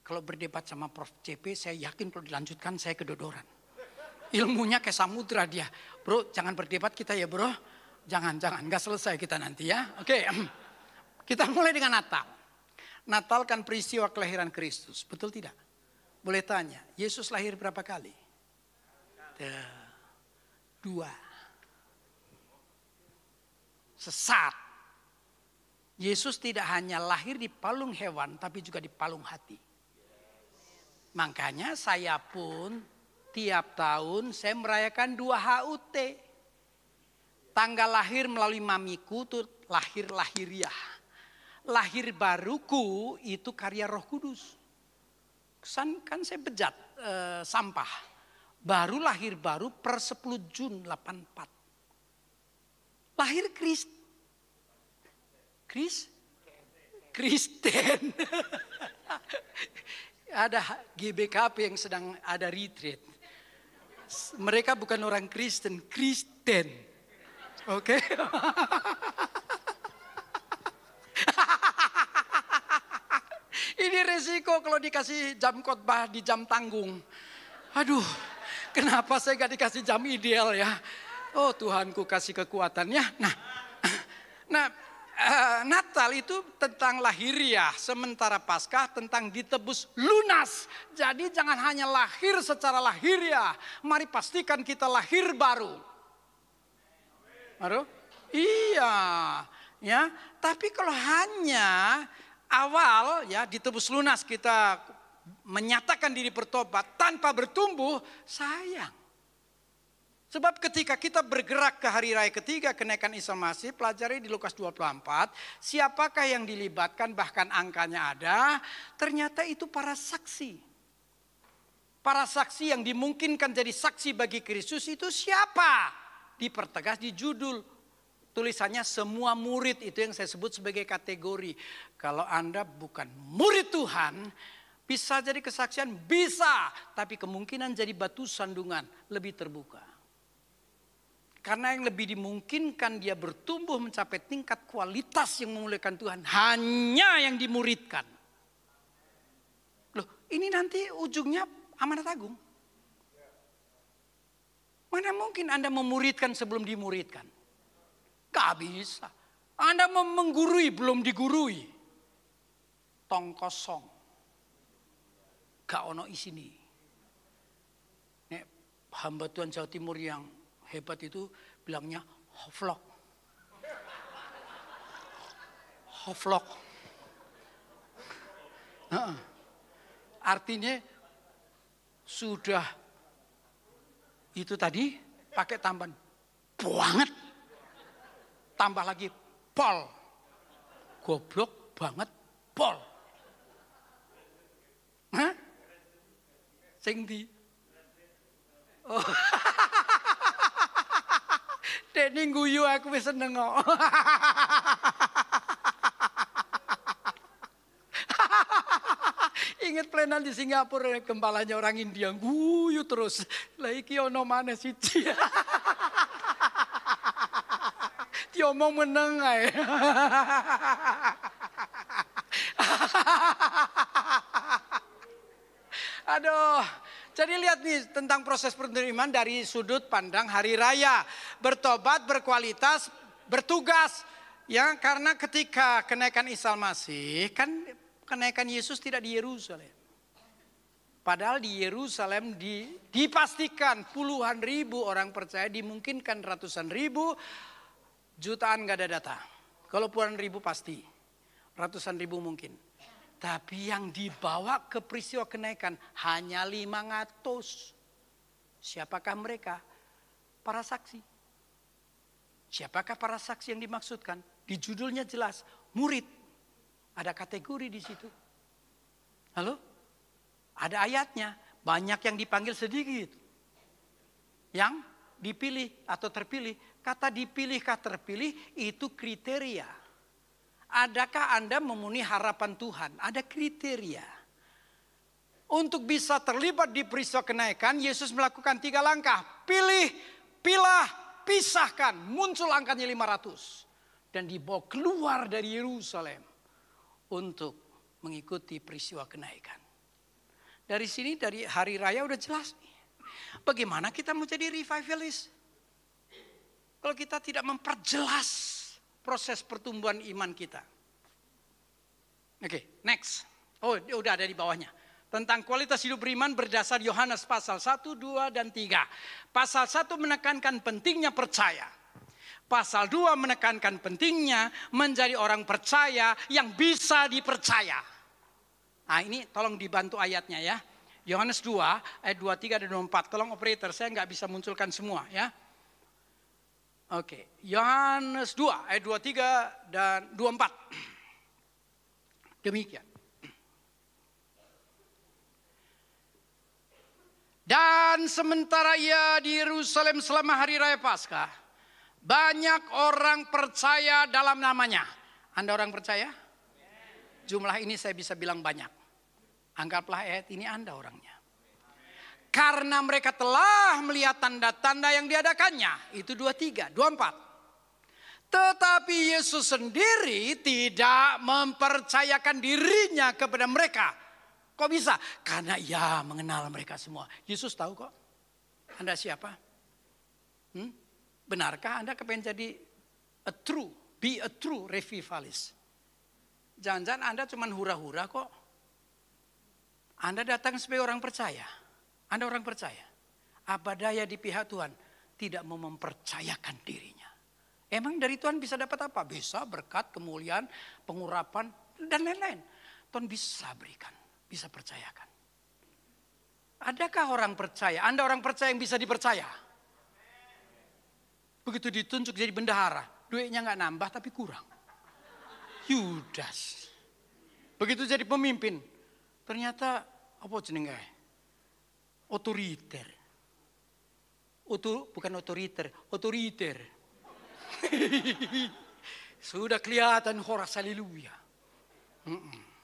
Kalau berdebat sama Prof. CP, saya yakin kalau dilanjutkan saya kedodoran. Ilmunya kayak samudra dia. Bro, jangan berdebat kita ya, Bro. Jangan. Nggak selesai kita nanti ya. Oke. Kita mulai dengan Natal. Natal kan peristiwa kelahiran Kristus. Betul tidak? Boleh tanya, Yesus lahir berapa kali? 2. Sesat. Yesus tidak hanya lahir di palung hewan, tapi juga di palung hati. Makanya saya pun tiap tahun saya merayakan 2 HUT. Tanggal lahir melalui mamiku tuh lahiriah. Lahir baruku itu karya Roh Kudus. Kan saya bejat sampah. Baru lahir baru per 10 Jun 84. Lahir Kristen. Ada GBKP yang sedang ada retreat. Mereka bukan orang Kristen. Oke. Ini resiko kalau dikasih jam khotbah di jam tanggung. Aduh, kenapa saya gak dikasih jam ideal ya? Oh Tuhanku kasih kekuatannya. Nah, Natal itu tentang lahiriah, sementara Paskah tentang ditebus lunas. Jadi jangan hanya lahir secara lahiriah, mari pastikan kita lahir baru. Baru? Iya, ya. Tapi kalau hanya awal ya ditebus lunas kita menyatakan diri bertobat tanpa bertumbuh, sayang. Sebab ketika kita bergerak ke hari raya ketiga kenaikan Isa Masih, pelajari di Lukas 24, siapakah yang dilibatkan, bahkan angkanya ada, ternyata itu para saksi. Para saksi yang dimungkinkan jadi saksi bagi Kristus itu siapa? Dipertegas di judul. Tulisannya semua murid, itu yang saya sebut sebagai kategori. Kalau Anda bukan murid Tuhan, bisa jadi kesaksian, bisa. Tapi kemungkinan jadi batu sandungan, lebih terbuka. Karena yang lebih dimungkinkan dia bertumbuh mencapai tingkat kualitas yang memuliakan Tuhan. Hanya yang dimuridkan. Loh, ini nanti ujungnya amanat agung. Mana mungkin Anda memuridkan sebelum dimuridkan? Gak bisa. Anda mau menggurui belum digurui. Tong kosong. Gak ono isini. Nek hamba Tuhan Jawa Timur yang hebat itu bilangnya hovlog. Artinya sudah itu tadi pakai tambahan banget. Tambah lagi pol. Goblok banget pol. Hah? Sing di. Oh. Dek ning guyu aku wis seneng kok. Ingat plenan di Singapura, gempalanya orang India guyu terus. Lah iki ono maneh siji. Diomong meneng ae. Aduh. Jadi lihat nih tentang proses penerimaan dari sudut pandang hari raya. Bertobat, berkualitas, bertugas. Ya, karena ketika kenaikan Isa Masih, kan kenaikan Yesus tidak di Yerusalem. Padahal di Yerusalem dipastikan puluhan ribu orang percaya, dimungkinkan ratusan ribu, jutaan gak ada data. Kalau puluhan ribu pasti, ratusan ribu mungkin. Tapi yang dibawa ke peristiwa kenaikan hanya 500. Siapakah mereka? Para saksi. Siapakah para saksi yang dimaksudkan? Di judulnya jelas, murid. Ada kategori di situ. Halo? Ada ayatnya, banyak yang dipanggil sedikit. Yang dipilih atau terpilih, kata dipilih kah terpilih itu kriteria. Adakah Anda memenuhi harapan Tuhan? Ada kriteria. Untuk bisa terlibat di peristiwa kenaikan, Yesus melakukan 3 langkah. Pilih, pilah, pisahkan. Muncul angkanya 500. Dan dibawa keluar dari Yerusalem untuk mengikuti peristiwa kenaikan. Dari sini, dari hari raya udah jelas nih. Bagaimana kita mau jadi revivalist? Kalau kita tidak memperjelas proses pertumbuhan iman kita. Oke, next. Oh, udah ada di bawahnya. Tentang kualitas hidup beriman berdasar Yohanes pasal 1, 2, dan 3. Pasal 1 menekankan pentingnya percaya. Pasal 2 menekankan pentingnya menjadi orang percaya yang bisa dipercaya. Nah ini tolong dibantu ayatnya ya. Yohanes 2 ayat 23 dan 24. Tolong operator, saya nggak bisa munculkan semua ya. Oke, Yohanes 2 ayat 23 dan 24. Demikian. Dan sementara ia di Yerusalem selama hari raya Paskah, banyak orang percaya dalam namanya. Anda orang percaya? Jumlah ini saya bisa bilang banyak. Anggaplah ayat ini Anda orangnya. Karena mereka telah melihat tanda-tanda yang diadakannya. Itu 23, 24. Tetapi Yesus sendiri tidak mempercayakan dirinya kepada mereka. Kok bisa? Karena ia mengenal mereka semua. Yesus tahu kok. Anda siapa? Benarkah Anda kepengen jadi be a true revivalist? Jangan-jangan Anda cuma hura-hura kok. Anda datang sebagai orang percaya. Anda orang percaya. Apa daya di pihak Tuhan tidak mau mempercayakan dirinya. Emang dari Tuhan bisa dapat apa? Bisa berkat, kemuliaan, pengurapan, dan lain-lain. Tuhan bisa berikan. Bisa percayakan. Adakah orang percaya? Anda orang percaya yang bisa dipercaya? Begitu ditunjuk jadi bendahara, duitnya nggak nambah tapi kurang. Yudas. Begitu jadi pemimpin, ternyata apa jenenge? Otoriter. Bukan otoriter, otoriter. Sudah kelihatan horas haleluya.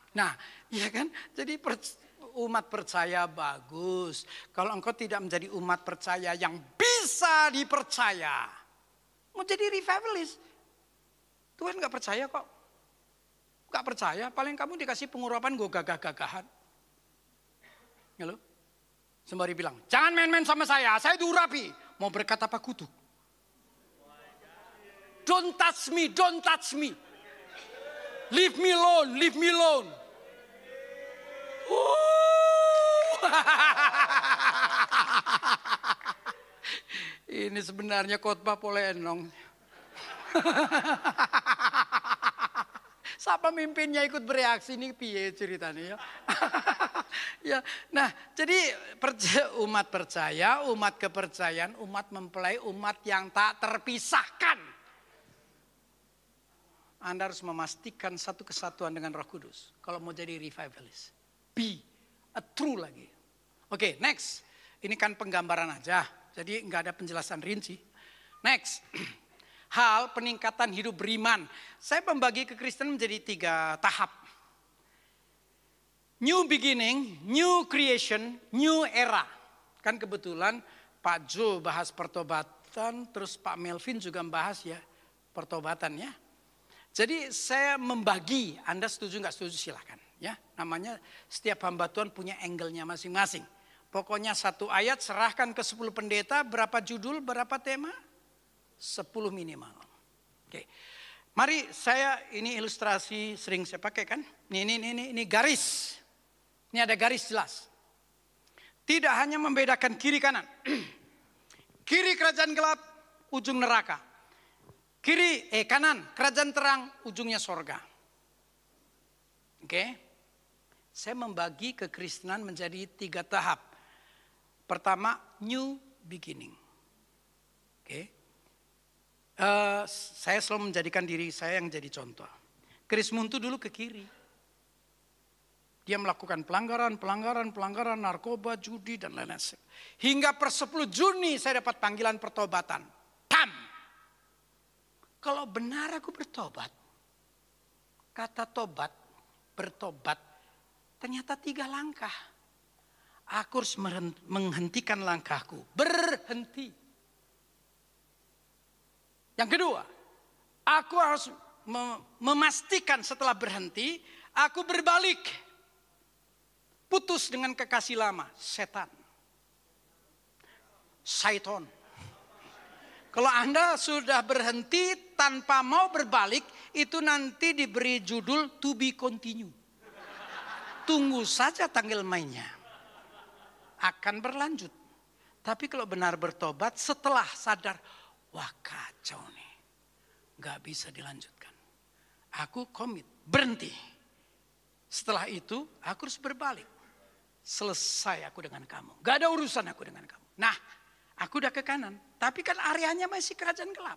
Nah, iya kan? Jadi umat percaya bagus. Kalau engkau tidak menjadi umat percaya yang bisa dipercaya, mau jadi revivalist, Tuhan gak percaya kok. Gak percaya, paling kamu dikasih pengurapan gue gagah-gagahan. Halo? Sembari bilang, jangan main-main sama saya diurapi. Mau berkata apa kutuk? Don't touch me, don't touch me. Leave me alone, leave me alone. Ini sebenarnya khotbah polenong. Siapa mimpinnya ikut bereaksi nih piye ceritanya ya. Ya, nah jadi umat percaya, umat kepercayaan, umat mempelai, umat yang tak terpisahkan. Anda harus memastikan satu kesatuan dengan Roh Kudus kalau mau jadi revivalist. Be a true lagi. Oke, next. Ini kan penggambaran aja. Jadi nggak ada penjelasan rinci. Next. Hal peningkatan hidup beriman. Saya membagi kekristenan menjadi 3 tahap. New beginning, new creation, new era. Kan kebetulan Pak Jo bahas pertobatan, terus Pak Melvin juga membahas ya pertobatan ya. Jadi saya membagi, Anda setuju nggak setuju silahkan. Ya, namanya setiap hamba Tuhan punya angle-nya masing-masing. Pokoknya 1 ayat serahkan ke 10 pendeta, berapa judul, berapa tema? 10 minimal. Oke. Mari ini ilustrasi sering saya pakai kan. Ini garis. Ini ada garis jelas. Tidak hanya membedakan kiri kanan. Kiri kerajaan gelap, ujung neraka. Kanan kerajaan terang, ujungnya sorga. Oke. Saya membagi kekristenan menjadi 3 tahap. Pertama, new beginning. Oke. Saya selalu menjadikan diri saya yang jadi contoh. Chris Muntu dulu ke kiri. Dia melakukan pelanggaran, narkoba, judi, dan lain-lain. Hingga per 10 Juni saya dapat panggilan pertobatan. Pam! Kalau benar aku bertobat. Kata tobat, bertobat. Ternyata 3 langkah. Aku harus menghentikan langkahku. Berhenti. Yang kedua, aku harus memastikan setelah berhenti, aku berbalik. Putus dengan kekasih lama, setan. Syaiton. Kalau Anda sudah berhenti tanpa mau berbalik, itu nanti diberi judul to be continue. Tunggu saja tanggal mainnya. Akan berlanjut. Tapi kalau benar bertobat setelah sadar, wah kacau nih. Gak bisa dilanjutkan. Aku komit, berhenti. Setelah itu aku harus berbalik. selesai aku dengan kamu. Gak ada urusan aku dengan kamu. Nah, aku udah ke kanan. Tapi kan areanya masih kerajaan gelap.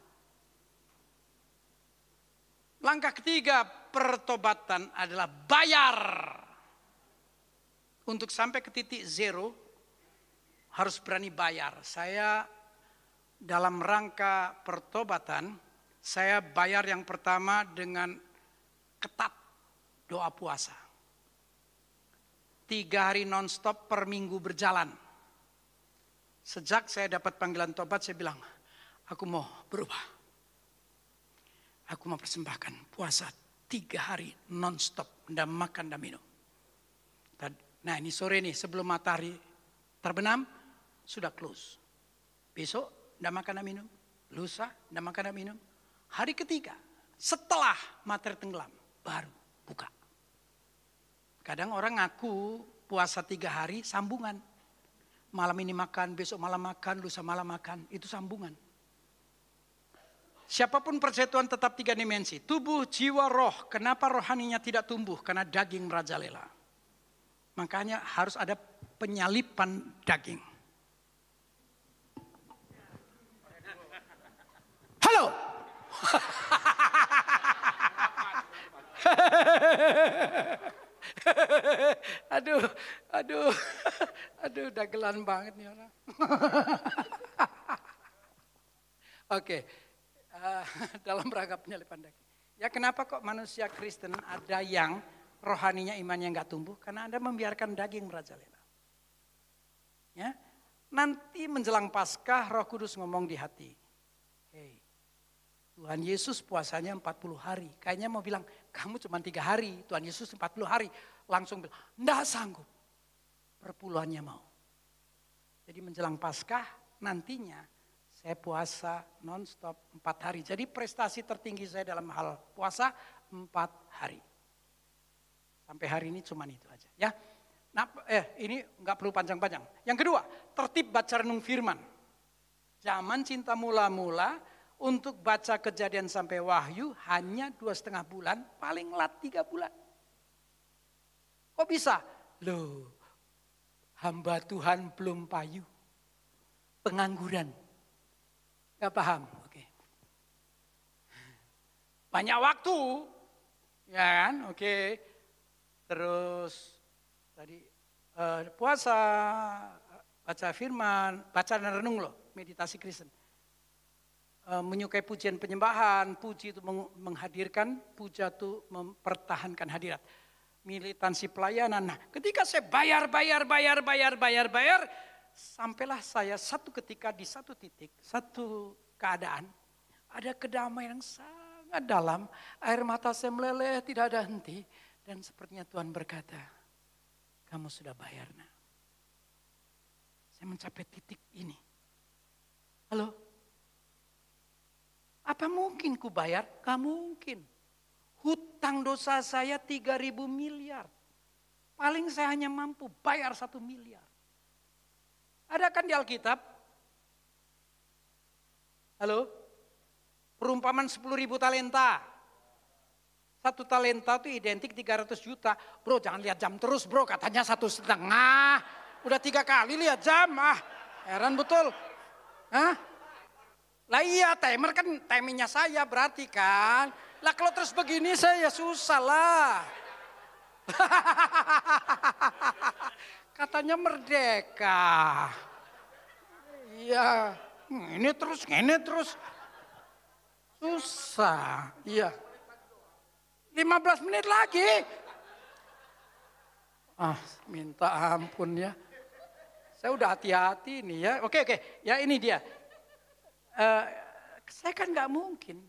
Langkah ketiga pertobatan adalah bayar. Untuk sampai ke titik zero harus berani bayar. Saya dalam rangka pertobatan, saya bayar yang pertama dengan ketat doa puasa. 3 hari non-stop per minggu berjalan. Sejak saya dapat panggilan tobat, saya bilang, aku mau berubah. Aku mau persembahkan puasa 3 hari non-stop. Tidak makan, tidak minum. Nah ini sore nih, sebelum matahari terbenam, sudah close. Besok, tidak makan, tidak minum. Lusa, tidak makan, tidak minum. Hari ketiga, setelah matahari tenggelam, baru buka. Kadang orang ngaku puasa 3 hari sambungan. Malam ini makan, besok malam makan, lusa malam makan. Itu sambungan. Siapapun persatuan tetap 3 dimensi. Tubuh, jiwa, roh. Kenapa rohaninya tidak tumbuh? Karena daging merajalela. Makanya harus ada penyalipan daging. Halo. Aduh, dagelan banget nih orang. Oke, dalam rangka penyalipan daging. Ya kenapa kok manusia Kristen ada yang rohaninya imannya nggak tumbuh? Karena Anda membiarkan daging merajalela. Ya, nanti menjelang Paskah Roh Kudus ngomong di hati. Hey, Tuhan Yesus puasanya 40 hari. Kayaknya mau bilang, kamu cuma 3 hari. Tuhan Yesus 40 hari. Langsung bilang, enggak sanggup. Perpuluhannya mau. Jadi menjelang Paskah nantinya saya puasa non-stop 4 hari. Jadi prestasi tertinggi saya dalam hal puasa 4 hari. Sampai hari ini cuma itu aja. Ya. Nah, ini nggak perlu panjang-panjang. Yang kedua, tertib baca renung firman. Zaman cinta mula-mula untuk baca Kejadian sampai Wahyu hanya 2,5 bulan, paling lat 3 bulan. Kok bisa? Loh, hamba Tuhan belum payu, pengangguran. Gak paham, oke. Banyak waktu, ya kan, oke. Terus tadi puasa, baca firman, baca dan renung loh, meditasi Kristen. Menyukai pujian penyembahan, puji itu menghadirkan, puja itu mempertahankan hadirat. Militansi pelayanan. Nah, ketika saya bayar, sampailah saya satu ketika di satu titik, satu keadaan, ada kedamaian yang sangat dalam, air mata saya meleleh, tidak ada henti, dan sepertinya Tuhan berkata, kamu sudah bayar, nah. Saya mencapai titik ini. Halo? Apa mungkin ku bayar? Gak mungkin. Hutang dosa saya 3.000 miliar. Paling saya hanya mampu bayar 1 miliar. Ada kan di Alkitab? Halo? Perumpamaan 10.000 talenta. 1 talenta itu identik 300 juta. Bro jangan lihat jam terus bro, katanya 1,5. Udah 3 kali lihat jam. Heran betul. Lah iya timer kan timingnya saya berarti kan. Lah kalau terus begini saya susah lah. Katanya merdeka. Iya, ini terus. Susah, iya. 15 menit lagi. Minta ampun ya. Saya udah hati-hati nih ya. Oke, ya ini dia. Saya kan gak mungkin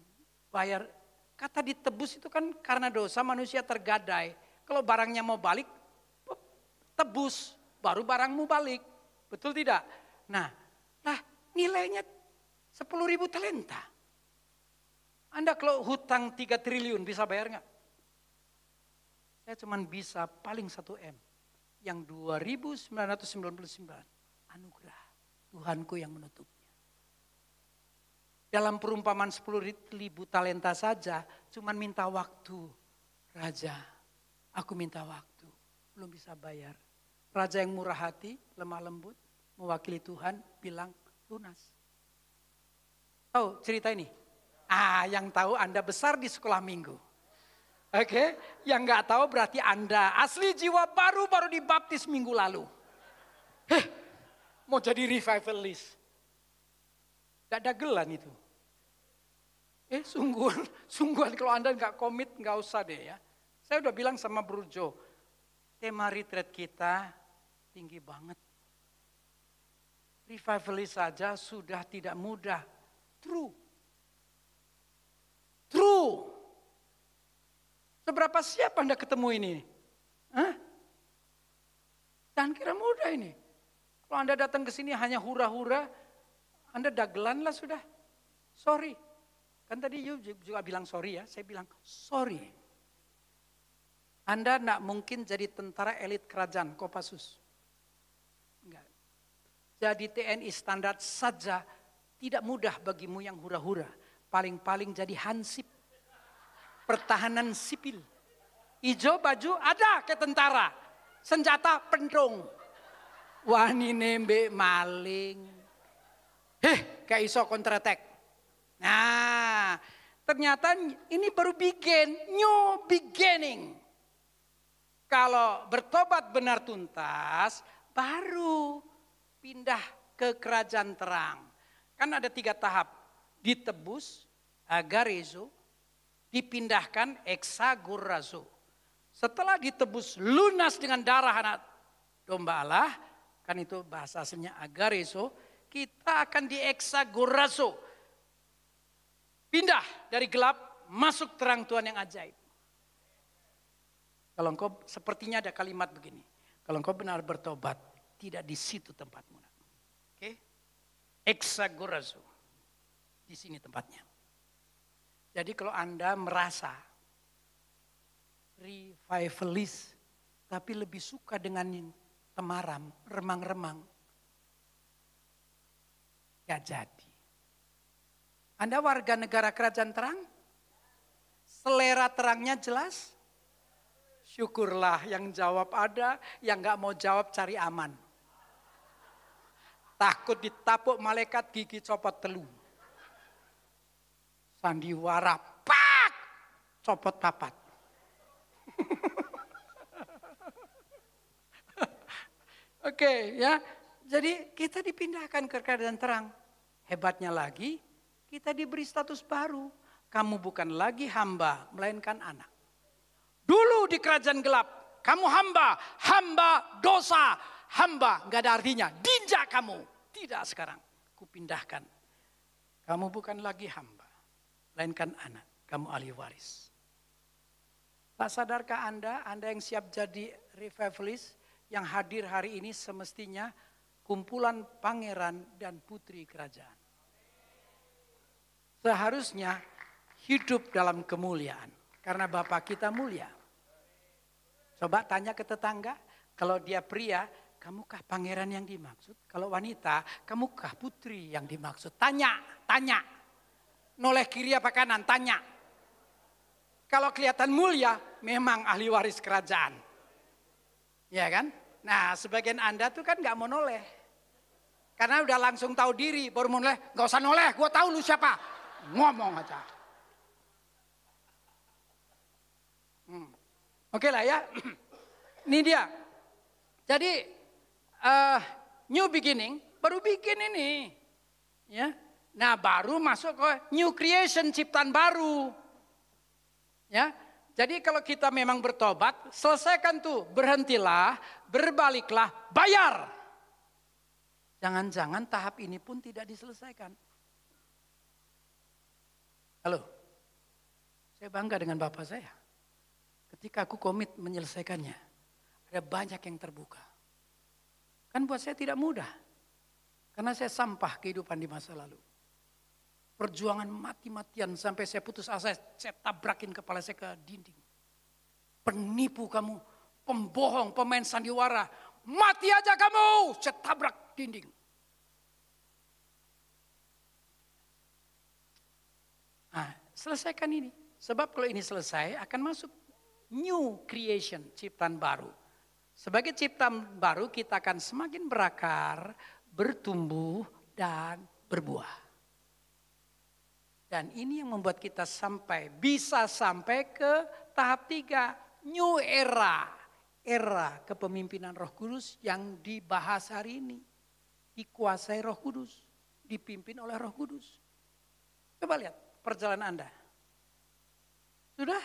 bayar. Kata ditebus itu kan karena dosa manusia tergadai. Kalau barangnya mau balik, tebus. Baru barangmu balik. Betul tidak? Nah nilainya 10.000 talenta. Anda kalau hutang 3 triliun bisa bayar gak? Saya cuma bisa paling 1 M. Yang 2.999. Anugerah Tuhanku yang menutupnya. Dalam perumpamaan 10.000 talenta saja, cuman minta waktu. Raja, aku minta waktu, belum bisa bayar. Raja yang murah hati, lemah lembut, mewakili Tuhan, bilang lunas. Tahu cerita ini? Yang tahu Anda besar di sekolah minggu. Oke, yang nggak tahu berarti Anda asli jiwa baru dibaptis minggu lalu. Mau jadi revivalist. Gak dagelan itu. Sungguhan kalau Anda nggak komit nggak usah deh ya. Saya udah bilang sama Bro Jo, tema retreat kita tinggi banget. Revivalist saja sudah tidak mudah. True. Seberapa siap Anda ketemu ini? Jangan kira mudah ini. Kalau Anda datang ke sini hanya hura-hura, Anda dagelan lah sudah. Sorry. Kan tadi you juga bilang sorry ya, saya bilang sorry. Anda tidak mungkin jadi tentara elit kerajaan Kopassus. Enggak. Jadi TNI standar saja tidak mudah bagimu yang hura-hura. Paling-paling jadi hansip. Pertahanan sipil. Ijo baju ada ke tentara. Senjata pendrong. Wani nembe maling. Kayak iso counter attack. Nah, ternyata ini baru new beginning. Kalau bertobat benar tuntas, baru pindah ke kerajaan terang. Kan ada 3 tahap. Ditebus, agarezo, dipindahkan exagorazo. Setelah ditebus lunas dengan darah anak domba Allah, kan itu bahasa aslinya agarezo, kita akan di exagorazo. Pindah dari gelap, masuk terang Tuhan yang ajaib. Kalau engkau sepertinya ada kalimat begini. Kalau engkau benar bertobat, tidak di situ tempatmu. Oke? Exagorazo. Di sini tempatnya. Jadi kalau Anda merasa revivalist, tapi lebih suka dengan temaram, remang-remang, gak jadi. Anda warga negara kerajaan terang? Selera terangnya jelas? Syukurlah yang jawab ada, yang gak mau jawab cari aman. Takut ditapuk malaikat gigi copot telu. Sandiwara, pak! Copot papat. Oke, ya. Jadi kita dipindahkan ke kerajaan terang. Hebatnya lagi, kita diberi status baru. Kamu bukan lagi hamba, melainkan anak. Dulu di kerajaan gelap, kamu hamba dosa, hamba gak ada artinya. Dinja kamu. Tidak sekarang, kupindahkan. Kamu bukan lagi hamba, melainkan anak. Kamu ahli waris. Tak sadarkah Anda yang siap jadi revivalist, yang hadir hari ini semestinya kumpulan pangeran dan putri kerajaan. Seharusnya hidup dalam kemuliaan. Karena Bapa kita mulia. Coba tanya ke tetangga. Kalau dia pria, kamukah pangeran yang dimaksud? Kalau wanita, kamukah putri yang dimaksud? Tanya. Noleh kiri apa kanan, tanya. Kalau kelihatan mulia, memang ahli waris kerajaan. Ya kan? Nah sebagian Anda tuh kan gak mau noleh. Karena udah langsung tahu diri, baru mau noleh. Gak usah noleh, gue tahu lu siapa. Ngomong aja. Oke lah ya. Ini dia. Jadi new beginning baru bikin ini. Ya. Nah, baru masuk ke new creation, ciptaan baru. Ya. Jadi kalau kita memang bertobat, selesaikan tuh, berhentilah, berbaliklah, bayar. Jangan-jangan tahap ini pun tidak diselesaikan. Halo, saya bangga dengan Bapak saya. Ketika aku komit menyelesaikannya, ada banyak yang terbuka. Kan buat saya tidak mudah. Karena saya sampah kehidupan di masa lalu. Perjuangan mati-matian sampai saya putus asa, saya tabrakin kepala saya ke dinding. Penipu kamu, pembohong, pemain sandiwara, mati aja kamu, saya tabrak dinding. Nah, selesaikan ini. Sebab kalau ini selesai akan masuk new creation, ciptaan baru. Sebagai ciptaan baru kita akan semakin berakar, bertumbuh dan berbuah. Dan ini yang membuat kita bisa sampai ke tahap 3, new era. Era kepemimpinan Roh Kudus yang dibahas hari ini. Dikuasai Roh Kudus, dipimpin oleh Roh Kudus. Coba lihat perjalanan Anda. Sudah?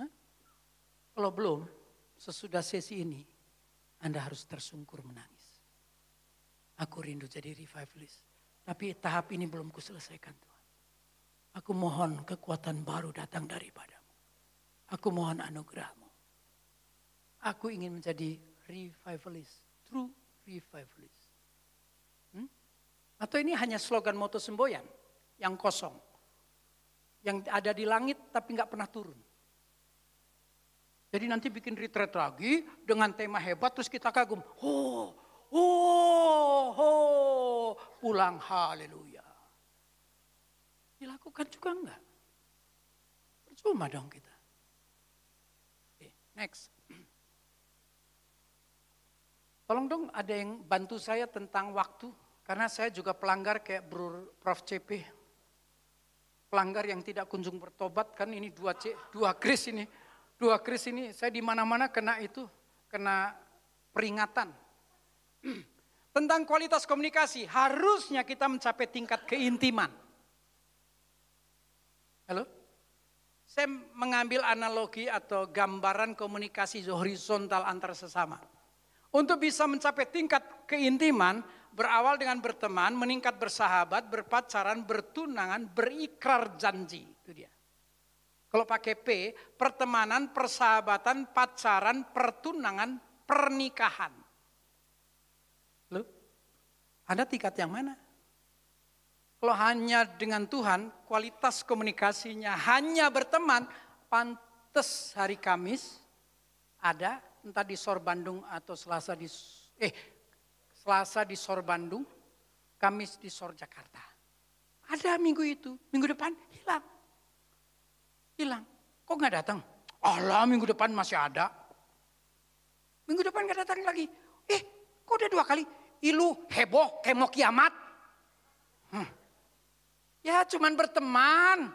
Hah? Kalau belum, sesudah sesi ini, Anda harus tersungkur menangis. Aku rindu jadi revivalist. Tapi tahap ini belum kuselesaikan Tuhan. Aku mohon kekuatan baru datang daripadamu. Aku mohon anugerahmu. Aku ingin menjadi revivalist. True revivalist. Atau ini hanya slogan moto semboyan yang kosong. Yang ada di langit tapi nggak pernah turun. Jadi nanti bikin retreat lagi dengan tema hebat terus kita kagum. Pulang haleluya. Dilakukan juga enggak? Percuma dong kita. Oke, next. Tolong dong ada yang bantu saya tentang waktu. Karena saya juga pelanggar kayak Prof. CP. Pelanggar yang tidak kunjung bertobat kan ini dua kris ini. Dua kris ini saya di mana-mana kena itu. Kena peringatan. Tentang kualitas komunikasi. Harusnya kita mencapai tingkat keintiman. Halo? Saya mengambil analogi atau gambaran komunikasi horizontal antar sesama. Untuk bisa mencapai tingkat keintiman, berawal dengan berteman, meningkat bersahabat, berpacaran, bertunangan, berikrar janji. Itu dia. Kalau pakai P, pertemanan, persahabatan, pacaran, pertunangan, pernikahan. Loh, Anda tingkat yang mana? Kalau hanya dengan Tuhan, kualitas komunikasinya hanya berteman, pantes hari Kamis ada, entah di Sor Bandung atau Selasa di Sor Bandung, Kamis di Sor Jakarta. Ada minggu itu, minggu depan hilang. Hilang. Kok nggak datang? Alah minggu depan masih ada. Minggu depan nggak datang lagi. Kok udah 2 kali? Ilu heboh kayak mau kiamat. Ya cuman berteman.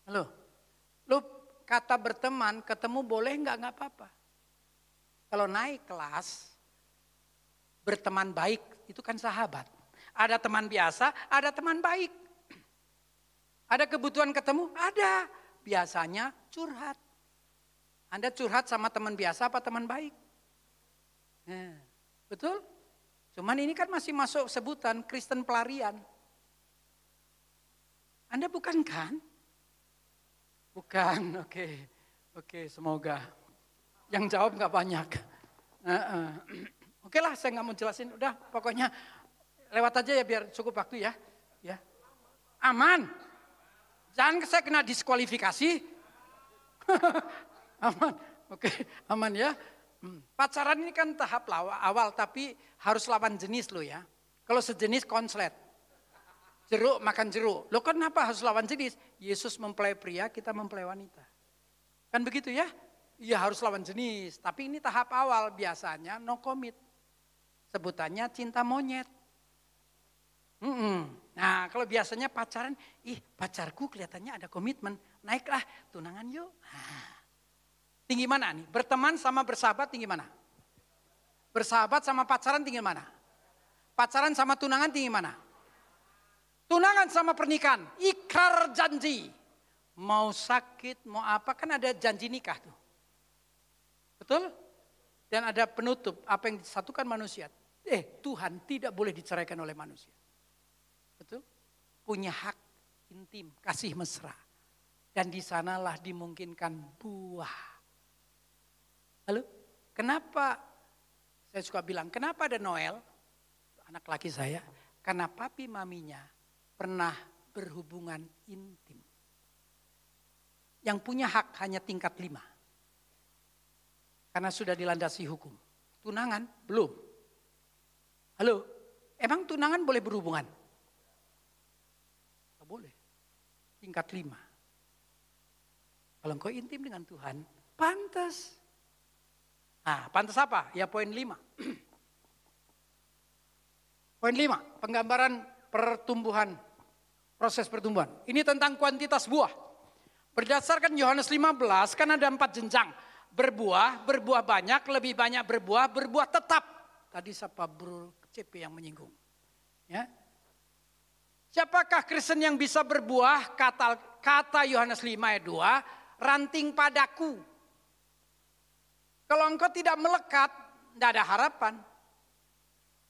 Halo, lu kata berteman, ketemu boleh nggak apa-apa. Kalau naik kelas, berteman baik itu kan sahabat. Ada teman biasa, ada teman baik. Ada kebutuhan ketemu, ada. Biasanya curhat. Anda curhat sama teman biasa apa teman baik? Betul? Cuman ini kan masih masuk sebutan Kristen pelarian. Anda bukan kan? Bukan, oke, semoga. Yang jawab nggak banyak. Oke lah, saya nggak mau jelasin. Udah, pokoknya lewat aja ya biar cukup waktu ya. Ya, aman. Jangan saya kena diskualifikasi. Aman, oke, aman ya. Pacaran ini kan tahap awal, tapi harus lawan jenis lo ya. Kalau sejenis konslet. Jeruk makan jeruk. Loh kenapa harus lawan jenis? Yesus mempelai pria, kita mempelai wanita. Kan begitu ya? Iya harus lawan jenis. Tapi ini tahap awal biasanya no commit. Sebutannya cinta monyet. Nah kalau biasanya pacaran, pacarku kelihatannya ada komitmen. Naiklah tunangan yuk. Tinggi mana nih? Berteman sama bersahabat tinggi mana? Bersahabat sama pacaran tinggi mana? Pacaran sama tunangan tinggi mana? Tunangan sama pernikahan, ikrar janji. Mau sakit, mau apa, kan ada janji nikah tuh. Betul? Dan ada penutup, apa yang disatukan manusia. Tuhan tidak boleh diceraikan oleh manusia. Betul? Punya hak intim, kasih mesra. Dan di sanalah dimungkinkan buah. Halo? Kenapa, saya suka bilang, kenapa ada Noel, anak laki saya, karena papi maminya pernah berhubungan intim. Yang punya hak hanya tingkat 5. Karena sudah dilandasi hukum. Tunangan belum. Halo, emang tunangan boleh berhubungan? Tidak boleh. Tingkat 5. Kalau engkau intim dengan Tuhan, pantas. Nah, pantas apa? Ya poin 5. Poin 5, penggambaran pertumbuhan, proses pertumbuhan. Ini tentang kuantitas buah. Berdasarkan Yohanes 15 kan ada 4 jenjang. Berbuah, berbuah banyak, lebih banyak berbuah, berbuah tetap. Tadi siapa Bro CP yang menyinggung. Ya. Siapakah Kristen yang bisa berbuah? Kata Yohanes 5 ayat 2, ranting padaku. Kalau engkau tidak melekat, tidak ada harapan.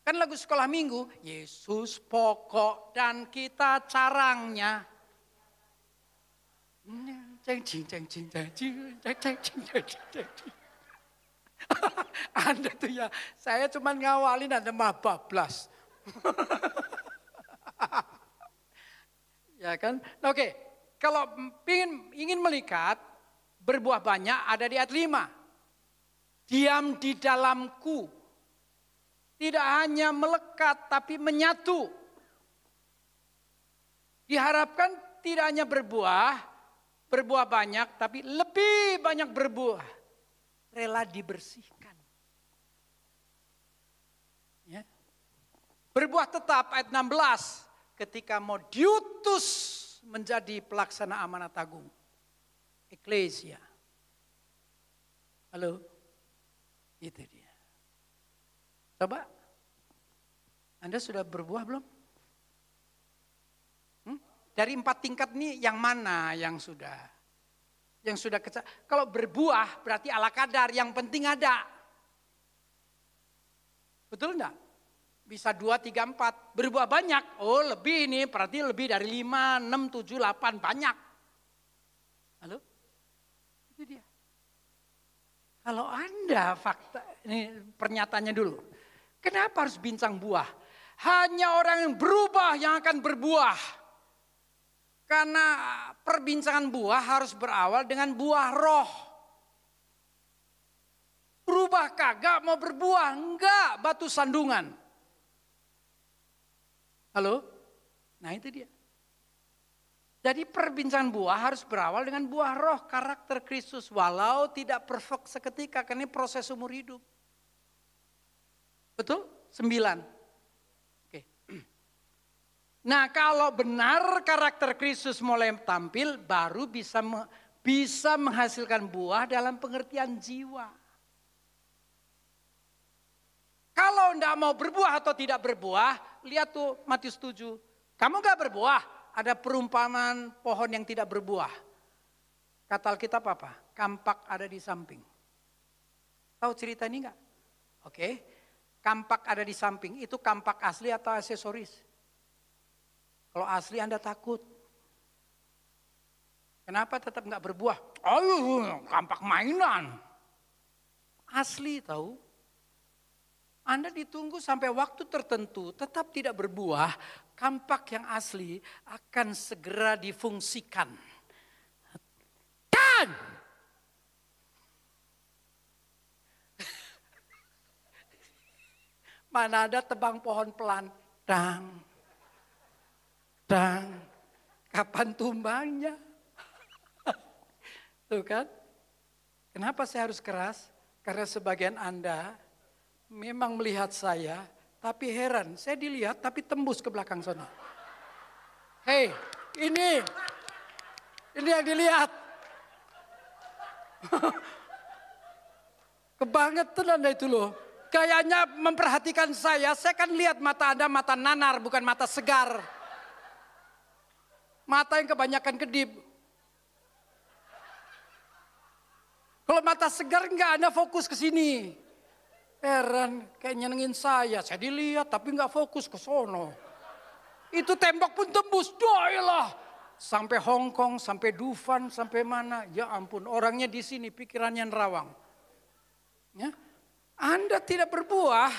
Kan lagu sekolah minggu, Yesus pokok dan kita carangnya. Anda tuh ya, saya cuma ngawalin Anda malah bablas. Ya kan? Oke, kalau ingin melihat berbuah banyak ada di ayat 5. Diam di dalamku. Tidak hanya melekat tapi menyatu. Diharapkan tidak hanya berbuah banyak tapi lebih banyak berbuah. Rela dibersihkan. Ya. Berbuah tetap ayat 16 ketika mau diutus menjadi pelaksana amanat agung. Eklesia. Halo? Itu dia. Coba, Anda sudah berbuah belum? Dari 4 tingkat ini yang mana yang sudah? Yang sudah kalau berbuah berarti ala kadar, yang penting ada. Betul enggak? Bisa 2, 3, 4. Berbuah banyak, oh lebih ini berarti lebih dari 5, 6, 7, 8, banyak. Halo? Itu dia. Kalau Anda ini pernyataannya dulu. Kenapa harus bincang buah? Hanya orang yang berubah yang akan berbuah. Karena perbincangan buah harus berawal dengan buah roh. Berubah kagak mau berbuah? Enggak, batu sandungan. Halo? Nah itu dia. Jadi perbincangan buah harus berawal dengan buah roh, karakter Kristus. Walau tidak perfect seketika, karena ini proses umur hidup. Betul? 9. Oke. Nah kalau benar karakter Kristus mulai tampil, baru bisa menghasilkan buah dalam pengertian jiwa. Kalau enggak mau berbuah atau tidak berbuah, lihat tuh Matius 7. Kamu enggak berbuah, ada perumpamaan pohon yang tidak berbuah. Kata Alkitab apa? Kampak ada di samping. Tahu cerita ini enggak? Oke. Kampak ada di samping, itu kampak asli atau aksesoris? Kalau asli Anda takut. Kenapa tetap enggak berbuah? Oh, kampak mainan. Asli tahu. Anda ditunggu sampai waktu tertentu tetap tidak berbuah, kampak yang asli akan segera difungsikan. Dan mana ada tebang pohon pelan, dang, kapan tumbangnya? Tuh kan? Kenapa saya harus keras? Karena sebagian Anda memang melihat saya, tapi heran. Saya dilihat tapi tembus ke belakang sana. Hei, ini yang dilihat. Kebangetan Anda itu loh. Kayaknya memperhatikan saya kan lihat mata Anda mata nanar bukan mata segar. Mata yang kebanyakan kedip. Kalau mata segar enggak Anda fokus ke sini. Heran kayak nyenengin saya dilihat tapi enggak fokus ke sono. Itu tembok pun tembus, doilah. Sampai Hong Kong, sampai Dufan, sampai mana. Ya ampun, orangnya di sini pikirannya nerawang. Ya. Anda tidak berbuah,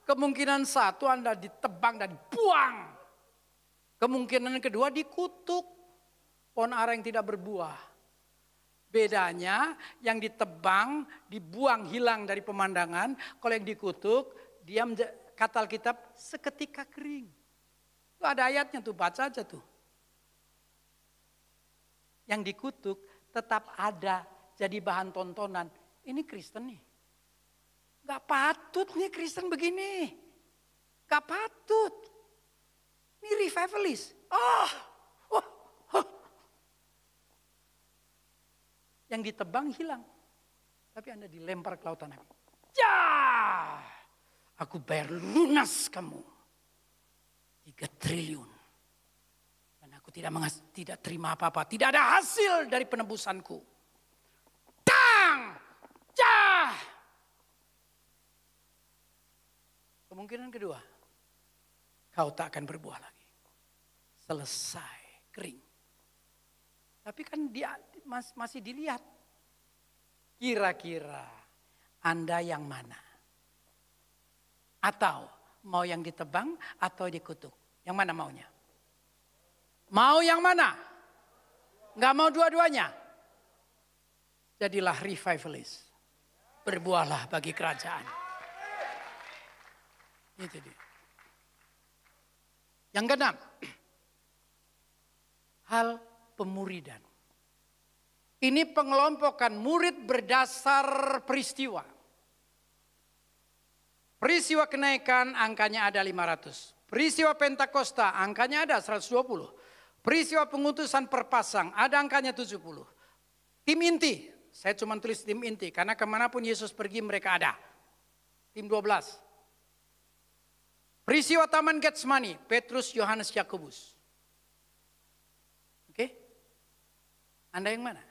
kemungkinan satu Anda ditebang dan buang. Kemungkinan kedua dikutuk. Pohon ara yang tidak berbuah. Bedanya yang ditebang, dibuang, hilang dari pemandangan. Kalau yang dikutuk, dia kata Alkitab seketika kering. Itu ada ayatnya tuh, baca aja tuh. Yang dikutuk tetap ada jadi bahan tontonan. Ini Kristen nih. Gak patut nih Kristen begini. Gak patut. Ini revivalis. Yang ditebang hilang. Tapi Anda dilempar ke lautan api. Ya, aku bayar lunas kamu. 3 triliun. Dan aku tidak terima apa-apa. Tidak ada hasil dari penebusanku. Tang! Ya! Kemungkinan kedua. Kau tak akan berbuah lagi. Selesai, kering. Tapi kan dia masih dilihat. Kira-kira Anda yang mana? Atau mau yang ditebang atau dikutuk? Yang mana maunya? Mau yang mana? Enggak mau dua-duanya? Jadilah revivalist. Berbuahlah bagi kerajaan. Itu dia. Yang keenam. Hal pemuridan. Ini pengelompokan murid berdasar peristiwa. Peristiwa kenaikan angkanya ada 500. Peristiwa Pentakosta angkanya ada 120. Peristiwa pengutusan perpasang ada angkanya 70. Tim inti, saya cuma tulis tim inti karena kemanapun Yesus pergi mereka ada. Tim 12. Peristiwa Taman Getsemani, Petrus, Yohanes, Yakobus. Oke? Anda yang mana?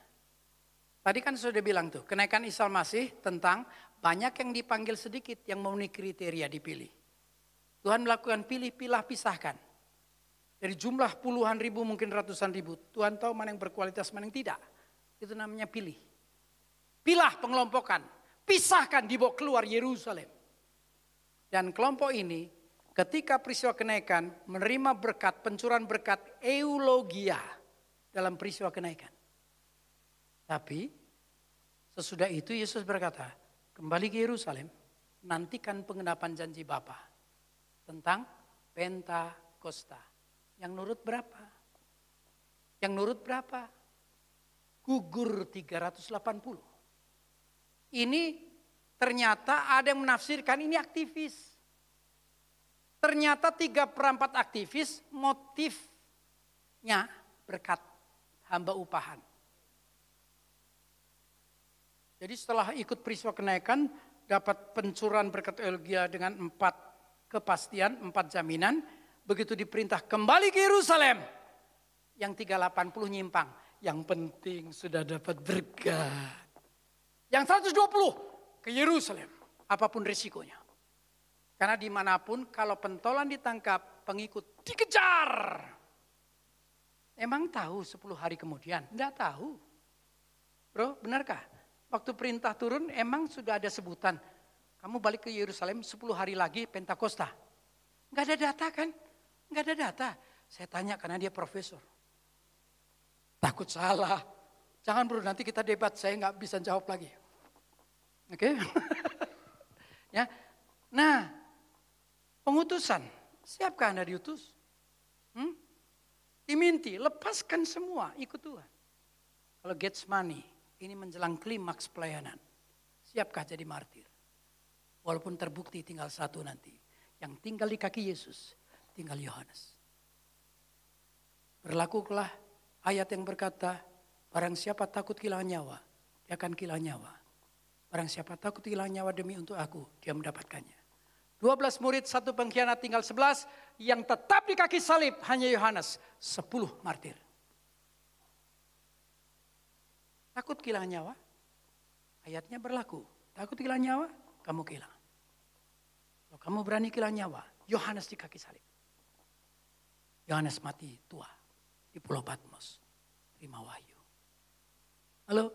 Tadi kan sudah bilang tuh, kenaikan Isa Masih tentang banyak yang dipanggil sedikit yang memenuhi kriteria dipilih. Tuhan melakukan pilih, pilah, pisahkan. Dari jumlah puluhan ribu mungkin ratusan ribu. Tuhan tahu mana yang berkualitas, mana yang tidak. Itu namanya pilih. Pilah pengelompokan. Pisahkan dibawa keluar Yerusalem. Dan kelompok ini ketika peristiwa kenaikan menerima berkat, pencurahan berkat eulogia dalam peristiwa kenaikan. Tapi sesudah itu Yesus berkata, kembali ke Yerusalem, nantikan pengenapan janji Bapa tentang Pentakosta. Yang nurut berapa? Yang nurut berapa? Gugur 380. Ini ternyata ada yang menafsirkan ini aktivis. Ternyata 3/4 aktivis motifnya berkat hamba upahan. Jadi setelah ikut peristiwa kenaikan, dapat pencurahan berkat eulogia dengan 4 kepastian, 4 jaminan. Begitu diperintah kembali ke Yerusalem, yang 380 nyimpang. Yang penting sudah dapat berkat. Yang 120 ke Yerusalem, apapun risikonya. Karena dimanapun kalau pentolan ditangkap, pengikut dikejar. Emang tahu 10 hari kemudian? Enggak tahu. Bro, benarkah? Waktu perintah turun emang sudah ada sebutan. Kamu balik ke Yerusalem 10 hari lagi Pentakosta. Enggak ada data kan? Enggak ada data. Saya tanya karena dia profesor. Takut salah. Jangan bro, nanti kita debat. Saya enggak bisa jawab lagi. Oke? Ya. Nah, pengutusan. Siapkah Anda diutus? Diminti, lepaskan semua, ikut Tuhan. Kalau Getsemani, ini menjelang klimaks pelayanan. Siapkah jadi martir? Walaupun terbukti tinggal 1 nanti. Yang tinggal di kaki Yesus, tinggal Yohanes. Berlakulah ayat yang berkata, barang siapa takut kehilangan nyawa, dia akan kehilangan nyawa. Barang siapa takut kehilangan nyawa demi untuk aku, dia mendapatkannya. 12 murid, 1 pengkhianat, tinggal 11. Yang tetap di kaki salib hanya Yohanes, 10 martir. Takut kehilangan nyawa, ayatnya berlaku. Takut kehilangan nyawa, kamu kehilangan. Kalau kamu berani kehilangan nyawa, Yohanes di kaki salib. Yohanes mati tua di Pulau Patmos, terima wahyu. Halo,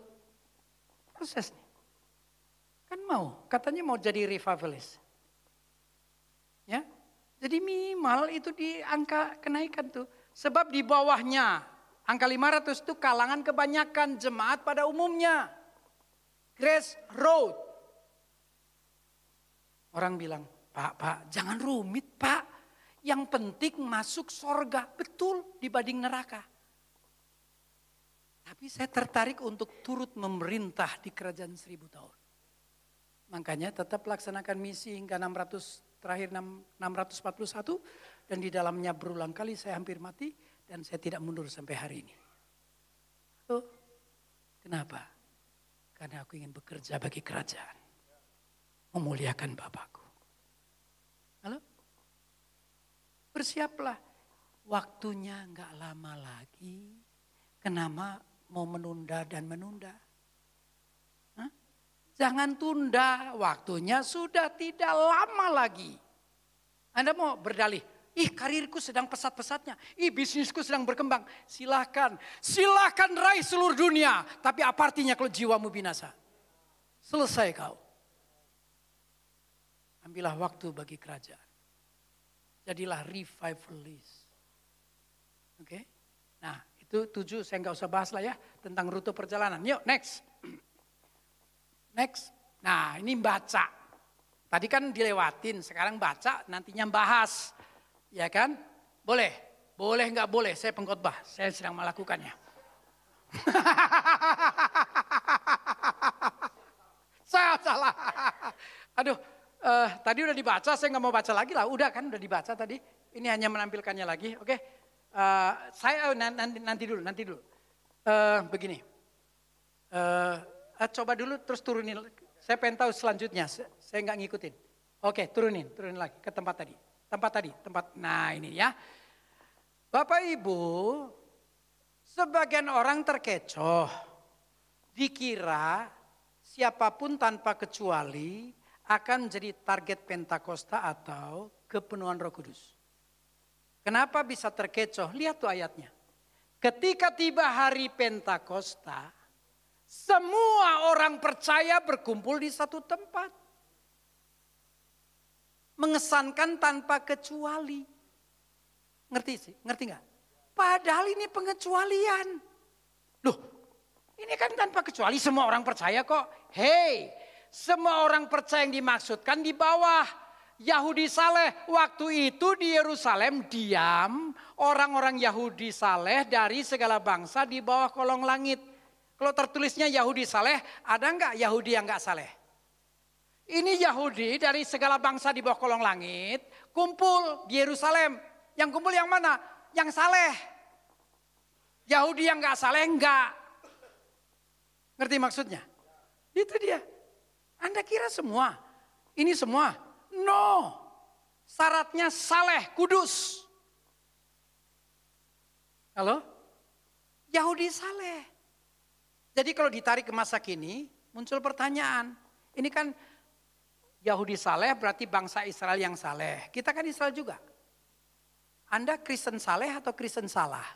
proses nih. Kan katanya mau jadi revivalist. Ya, jadi minimal itu di angka kenaikan tuh. Sebab di bawahnya angka 500 itu kalangan kebanyakan jemaat pada umumnya. Grace Road. Orang bilang, Pak, jangan rumit Pak. Yang penting masuk sorga. Betul dibanding neraka. Tapi saya tertarik untuk turut memerintah di kerajaan 1000 tahun. Makanya tetap laksanakan misi hingga 641 dan di dalamnya berulang kali saya hampir mati dan saya tidak mundur sampai hari ini. Oh, kenapa? Karena aku ingin bekerja bagi kerajaan. Memuliakan Bapakku. Halo? Bersiaplah. Waktunya enggak lama lagi. Kenapa mau menunda dan menunda? Hah? Jangan tunda. Waktunya sudah tidak lama lagi. Anda mau berdalih. Ih, karirku sedang pesat-pesatnya. Ih, bisnisku sedang berkembang. Silahkan. Silahkan raih seluruh dunia. Tapi apa artinya kalau jiwamu binasa? Selesai kau. Ambillah waktu bagi kerajaan. Jadilah revivalist. Oke. Nah, itu 7 saya nggak usah bahas lah ya. Tentang rute perjalanan. Yuk, next. Next. Nah, ini baca. Tadi kan dilewatin. Sekarang baca, nantinya bahas. Ya kan? Boleh. Boleh nggak boleh. Saya pengkhotbah. Saya sedang melakukannya. Saya salah. Aduh. Tadi udah dibaca, saya nggak mau baca lagi lah. Udah kan, udah dibaca tadi. Ini hanya menampilkannya lagi, oke? Saya nanti dulu. Begini, coba dulu terus turunin. Saya pengen tahu selanjutnya. Saya nggak ngikutin. Oke, turunin lagi ke tempat tadi. Nah ini ya. Bapak Ibu, sebagian orang terkecoh, dikira siapapun tanpa kecuali akan menjadi target Pentakosta atau kepenuhan Roh Kudus. Kenapa bisa terkecoh? Lihat tuh ayatnya. Ketika tiba hari Pentakosta, semua orang percaya berkumpul di satu tempat. Mengesankan tanpa kecuali. Ngerti nggak? Padahal ini pengecualian. Loh, ini kan tanpa kecuali semua orang percaya kok. Hey. Semua orang percaya yang dimaksudkan di bawah Yahudi Saleh. Waktu itu di Yerusalem diam orang-orang Yahudi Saleh dari segala bangsa di bawah kolong langit. Kalau tertulisnya Yahudi Saleh, ada enggak Yahudi yang enggak saleh? Ini Yahudi dari segala bangsa di bawah kolong langit kumpul di Yerusalem. Yang kumpul yang mana? Yang saleh. Yahudi yang enggak saleh enggak. Ngerti maksudnya? Itu dia. Anda kira semua, ini semua? No, syaratnya saleh, kudus. Halo? Yahudi saleh. Jadi kalau ditarik ke masa kini, muncul pertanyaan. Ini kan Yahudi saleh berarti bangsa Israel yang saleh. Kita kan Israel juga. Anda Kristen saleh atau Kristen salah?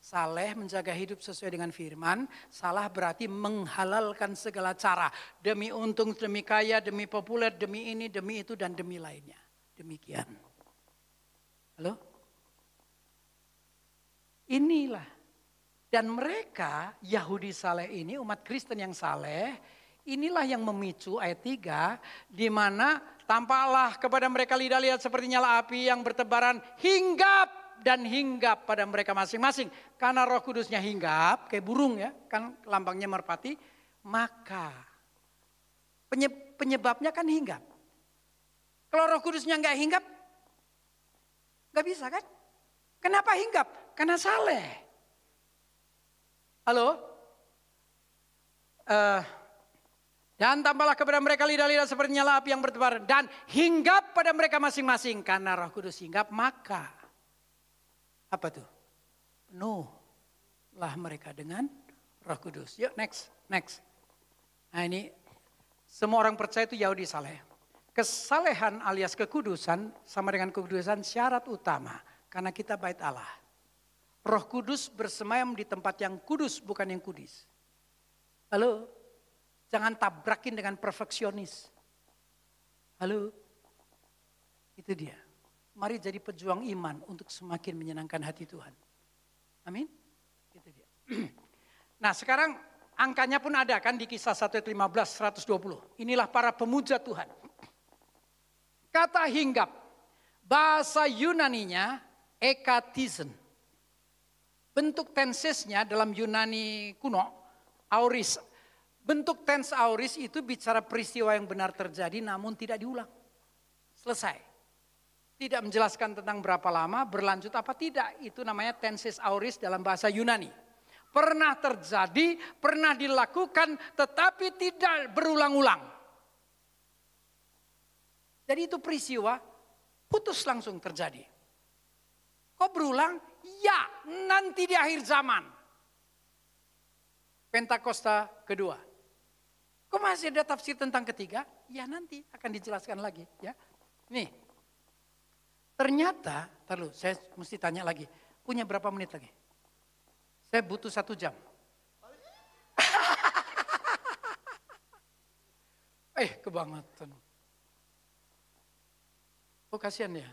Saleh menjaga hidup sesuai dengan firman, salah berarti menghalalkan segala cara. Demi untung, demi kaya, demi populer, demi ini, demi itu, dan demi lainnya. Demikian. Halo? Inilah. Dan mereka, Yahudi saleh ini, umat Kristen yang saleh, inilah yang memicu ayat 3, di mana tampaklah kepada mereka lidah-lidah seperti nyala api yang bertebaran hinggap. Dan hinggap pada mereka masing-masing. Karena Roh Kudusnya hinggap, kayak burung ya, kan lambangnya merpati. Maka penyebabnya kan hinggap. Kalau Roh Kudusnya nggak hinggap, nggak bisa kan? Kenapa hinggap? Karena saleh. Halo? Dan tambahlah kepada mereka lidah-lidah seperti nyala api yang bertebaran. Dan hinggap pada mereka masing-masing. Karena Roh Kudus hinggap, maka apa tuh? Penuhlah mereka dengan Roh Kudus. Yuk next. Nah ini semua orang percaya itu Yahudi saleh. Kesalehan alias kekudusan sama dengan kekudusan syarat utama. Karena kita bait Allah. Roh Kudus bersemayam di tempat yang kudus bukan yang kudis. Halo? Jangan tabrakin dengan perfeksionis. Halo? Itu dia. Mari jadi pejuang iman untuk semakin menyenangkan hati Tuhan. Amin. Itu dia. Nah sekarang angkanya pun ada kan di Kisah 1 ayat 15, 120. Inilah para pemuja Tuhan. Kata hinggap, bahasa Yunaninya ekatisen. Bentuk tensesnya dalam Yunani kuno, auris. Bentuk tens auris itu bicara peristiwa yang benar terjadi namun tidak diulang. Selesai. Tidak menjelaskan tentang berapa lama, berlanjut apa tidak. Itu namanya tenses auris dalam bahasa Yunani. Pernah terjadi, pernah dilakukan, tetapi tidak berulang-ulang. Jadi itu peristiwa, putus langsung terjadi. Kok berulang? Ya, nanti di akhir zaman. Pentakosta kedua. Kok masih ada tafsir tentang ketiga? Ya nanti akan dijelaskan lagi. Ya, nih. Ternyata, saya mesti tanya lagi. Punya berapa menit lagi? Saya butuh 1 jam. Kebangetan. Oh kasihan ya.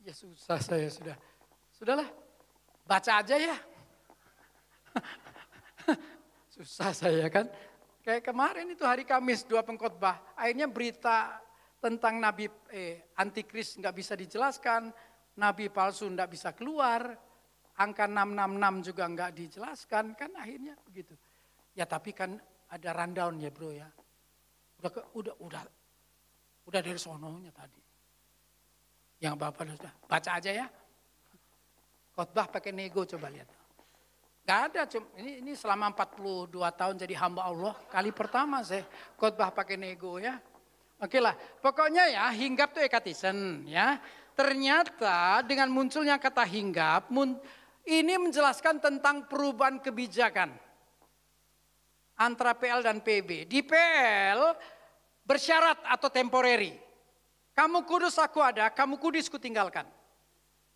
Ya susah saya sudah. Sudahlah, baca aja ya. Susah saya kan. Kayak kemarin itu hari Kamis 2 pengkhotbah. Akhirnya berita tentang nabi antikris nggak bisa dijelaskan. Nabi palsu nggak bisa keluar. Angka 666 juga nggak dijelaskan. Kan akhirnya begitu. Ya tapi kan ada rundown ya bro ya. Udah dari sononya tadi. Yang Bapak sudah baca aja ya. Khotbah pakai nego coba lihat. Gak ada, ini selama 42 tahun jadi hamba Allah. Kali pertama saya khotbah pakai nego ya. Oke lah, pokoknya ya hinggap tuh ekatisen ya. Ternyata dengan munculnya kata hinggap, ini menjelaskan tentang perubahan kebijakan. Antara PL dan PB. Di PL bersyarat atau temporary. Kamu kudus aku ada, kamu kudus ku tinggalkan.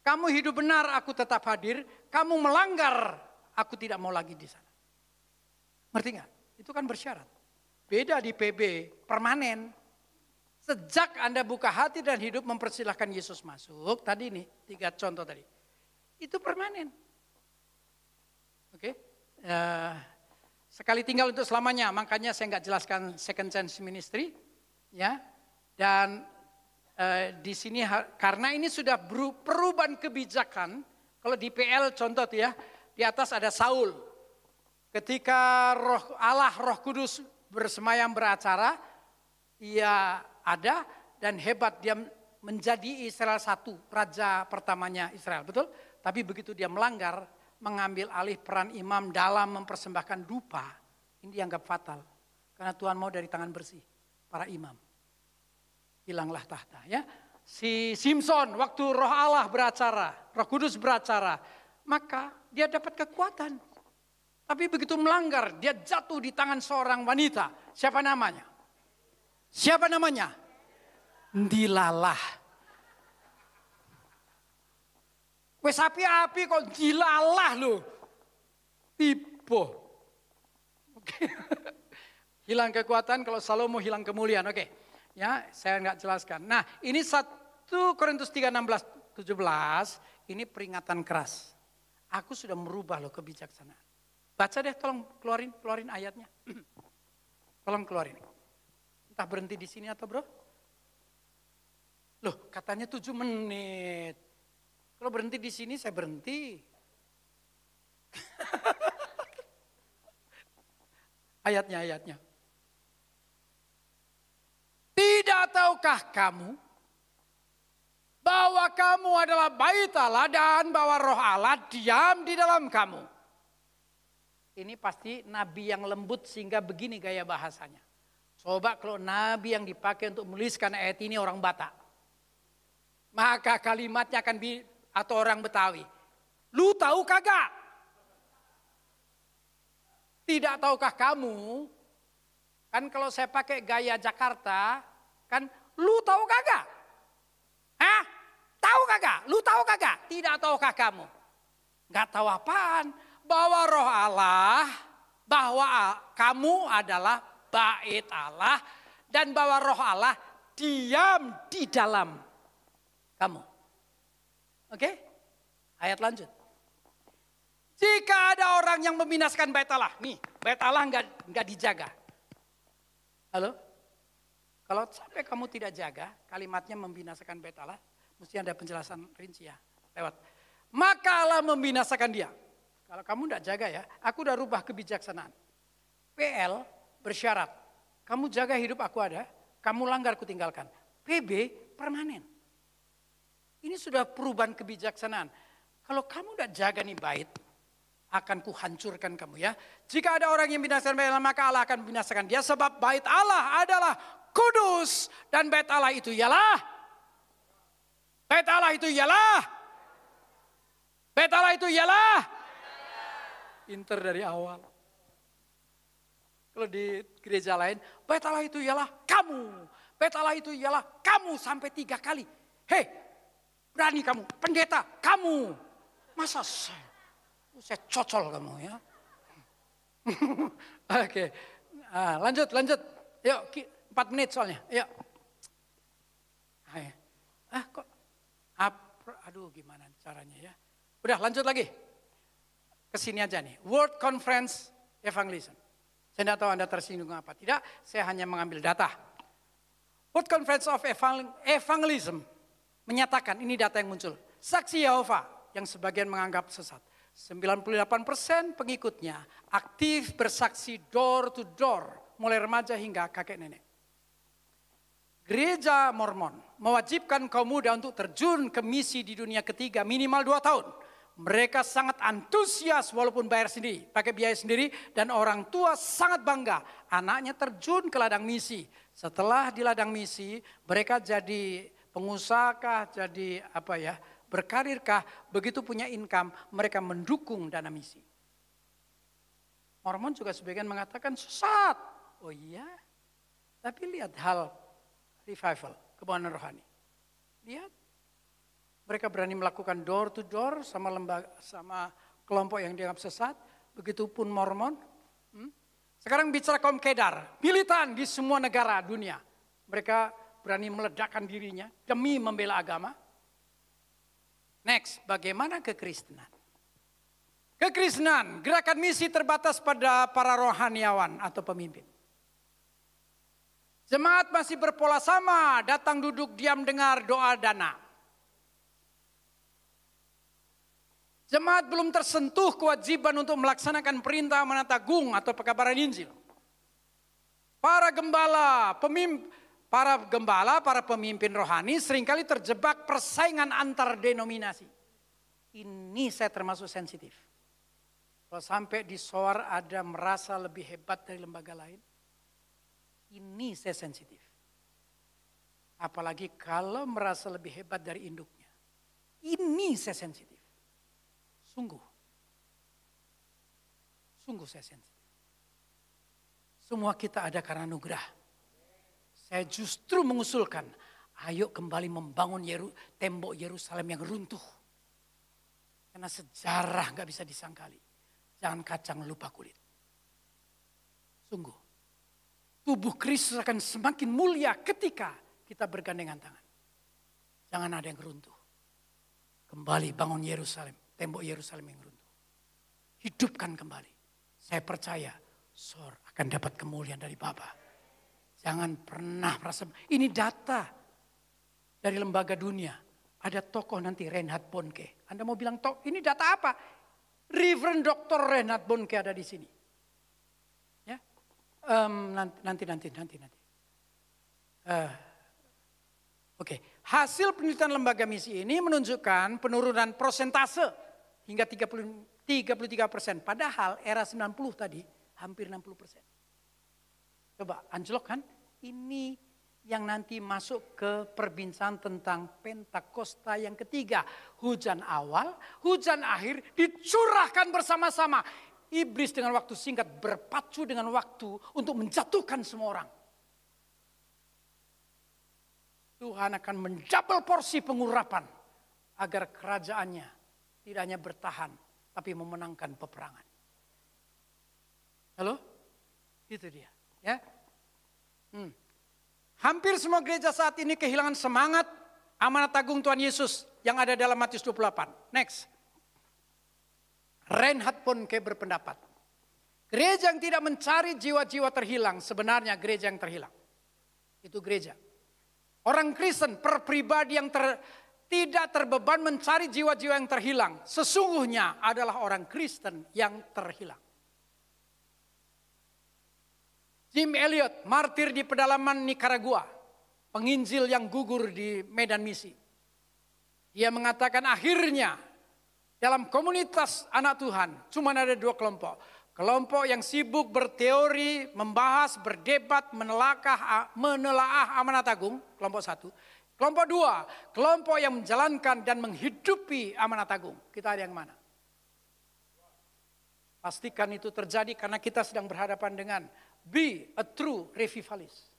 Kamu hidup benar, aku tetap hadir. Kamu melanggar, aku tidak mau lagi di sana. Ngerti nggak? Itu kan bersyarat. Beda di PB, permanen. Sejak Anda buka hati dan hidup mempersilahkan Yesus masuk. Tadi nih, 3 contoh tadi. Itu permanen. Oke. Sekali tinggal untuk selamanya. Makanya saya nggak jelaskan second chance ministry. Ya. Dan di sini karena ini sudah perubahan kebijakan. Kalau di PL contoh tuh ya, di atas ada Saul. Ketika Roh Kudus bersemayam beracara, ia ada dan hebat dia menjadi Israel satu, raja pertamanya Israel, betul? Tapi begitu dia melanggar, mengambil alih peran imam dalam mempersembahkan dupa, ini dianggap fatal. Karena Tuhan mau dari tangan bersih para imam. Hilanglah tahta ya. Si Simpson waktu Roh Allah beracara, Roh Kudus beracara, maka dia dapat kekuatan. Tapi begitu melanggar, dia jatuh di tangan seorang wanita. Siapa namanya? Siapa namanya? Dilalah. Wes api-api kok dilalah loh. Tipe. Oke. Hilang kekuatan kalau Salomo hilang kemuliaan. Oke. Ya, saya nggak jelaskan. Nah, ini 1 Korintus 3:16-17, ini peringatan keras. Aku sudah merubah loh kebijaksanaan. Baca deh, tolong keluarin ayatnya. Tolong keluarin. Entah berhenti di sini atau bro. Loh, katanya 7 menit. Kalau berhenti di sini, saya berhenti. Ayatnya. Tidak tahukah kamu bahwa kamu adalah bait Allah dan bahwa Roh Allah diam di dalam kamu? Ini pasti nabi yang lembut sehingga begini gaya bahasanya. Coba kalau nabi yang dipakai untuk menuliskan ayat ini orang Batak. Maka kalimatnya akan atau orang Betawi. Lu tahu kagak? Tidak tahukah kamu? Kan kalau saya pakai gaya Jakarta, kan lu tahu kagak? Hah? Tahu kagak? Lu tahu kagak? Tidak tahukah kamu? Enggak tahu apaan? Bahwa Roh Allah, bahwa kamu adalah bait Allah dan bahwa Roh Allah diam di dalam kamu. Oke? Ayat lanjut. Jika ada orang yang membinasakan bait Allah, nih, bait Allah enggak dijaga. Halo? Kalau sampai kamu tidak jaga, kalimatnya membinasakan bait Allah, mesti ada penjelasan rinci ya, lewat. Maka Allah membinasakan dia. Kalau kamu tidak jaga ya, aku udah rubah kebijaksanaan. PL bersyarat, kamu jaga hidup aku ada, kamu langgar ku tinggalkan. PB permanen. Ini sudah perubahan kebijaksanaan. Kalau kamu tidak jaga nih bait, akan kuhancurkan kamu ya. Jika ada orang yang binasakan bait Allah, maka Allah akan binasakan dia. Sebab bait Allah adalah kudus. Dan bait Allah itu ialah. Bait Allah itu ialah. Bait Allah itu ialah. Pinter dari awal. Kalau di gereja lain, bait Allah itu ialah kamu. Bait Allah itu ialah kamu sampai 3 kali. Hei, berani kamu, pendeta, kamu. Masa saya cocol kamu ya. Oke, lanjut. Yuk, 4 menit soalnya. Yuk. Kok, aduh gimana caranya ya. Udah lanjut lagi. Kesini aja nih, World Conference Evangelism. Saya tidak tahu Anda tersinggung apa tidak, saya hanya mengambil data. World Conference of Evangelism menyatakan, ini data yang muncul. Saksi Yehova yang sebagian menganggap sesat. 98% pengikutnya aktif bersaksi door to door, mulai remaja hingga kakek nenek. Gereja Mormon mewajibkan kaum muda untuk terjun ke misi di dunia ketiga minimal 2 tahun. Mereka sangat antusias walaupun bayar sendiri, pakai biaya sendiri, dan orang tua sangat bangga anaknya terjun ke ladang misi. Setelah di ladang misi, mereka jadi pengusahakah, jadi berkarirkah, begitu punya income, mereka mendukung dana misi. Mormon juga sebagian mengatakan sesat. Oh iya, tapi lihat hal revival, kebangunan rohani. Lihat, mereka berani melakukan door to door sama lembaga, sama kelompok yang dianggap sesat. Begitupun Mormon. Sekarang bicara kaum Kedar, militan di semua negara dunia. Mereka berani meledakkan dirinya demi membela agama. Next, bagaimana kekristenan? Kekristenan, gerakan misi terbatas pada para rohaniawan atau pemimpin. Jemaat masih berpola sama, datang duduk diam dengar doa dana. Jemaat belum tersentuh kewajiban untuk melaksanakan perintah amanat agung atau pekabaran Injil. Para gembala, para pemimpin rohani seringkali terjebak persaingan antar denominasi. Ini saya termasuk sensitif. Kalau sampai di soar ada merasa lebih hebat dari lembaga lain, ini saya sensitif. Apalagi kalau merasa lebih hebat dari induknya. Ini saya sensitif. Sungguh saya sensitif. Semua kita ada karena anugerah. Saya justru mengusulkan, ayo kembali membangun tembok Yerusalem yang runtuh. Karena sejarah gak bisa disangkali. Jangan kacang lupa kulit. Sungguh, tubuh Kristus akan semakin mulia ketika kita bergandengan tangan. Jangan ada yang runtuh. Kembali bangun Yerusalem, tembok Yerusalem yang runtuh. Hidupkan kembali. Saya percaya, Sor akan dapat kemuliaan dari Bapa. Jangan pernah merasa, ini data dari lembaga dunia. Ada tokoh nanti Reinhard Bonnke. Anda mau bilang, ini data apa? Reverend Dr. Reinhard Bonnke ada di sini. Ya, nanti. Oke, hasil penelitian lembaga misi ini menunjukkan penurunan persentase hingga 33%. Padahal era 90 tadi hampir 60%. Coba anjlok kan? Ini yang nanti masuk ke perbincangan tentang Pentakosta yang ketiga. Hujan awal, hujan akhir dicurahkan bersama-sama. Iblis dengan waktu singkat berpacu dengan waktu untuk menjatuhkan semua orang. Tuhan akan menjabal porsi pengurapan agar kerajaannya tidak hanya bertahan tapi memenangkan peperangan. Halo? Itu dia. Ya. Hampir semua gereja saat ini kehilangan semangat amanat agung Tuhan Yesus yang ada dalam Matius 28. Next. Reinhard Bonnke berpendapat, gereja yang tidak mencari jiwa-jiwa terhilang sebenarnya gereja yang terhilang. Itu gereja. Orang Kristen per pribadi yang tidak terbeban mencari jiwa-jiwa yang terhilang. Sesungguhnya adalah orang Kristen yang terhilang. Jim Elliot, martir di pedalaman Nicaragua, penginjil yang gugur di medan misi. Dia mengatakan akhirnya dalam komunitas anak Tuhan cuma ada 2 kelompok. Kelompok yang sibuk berteori, membahas, berdebat, menelaah amanat agung, kelompok 1. Kelompok 2, kelompok yang menjalankan dan menghidupi amanat agung. Kita ada yang mana? Pastikan itu terjadi karena kita sedang berhadapan dengan be a true revivalist.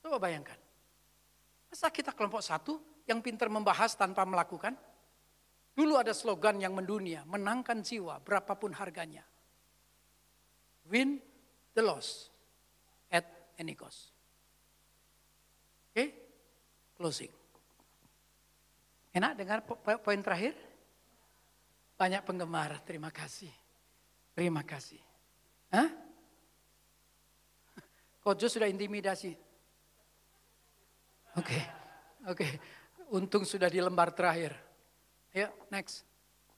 Coba bayangkan. Masa kita kelompok 1 yang pintar membahas tanpa melakukan? Dulu ada slogan yang mendunia, menangkan jiwa berapapun harganya. Win the loss at any cost. Oke, closing. Enak dengar poin terakhir? Banyak penggemar, terima kasih. Terima kasih. Hah? Kojo sudah intimidasi. Oke. Untung sudah di lembar terakhir. Ayo, next.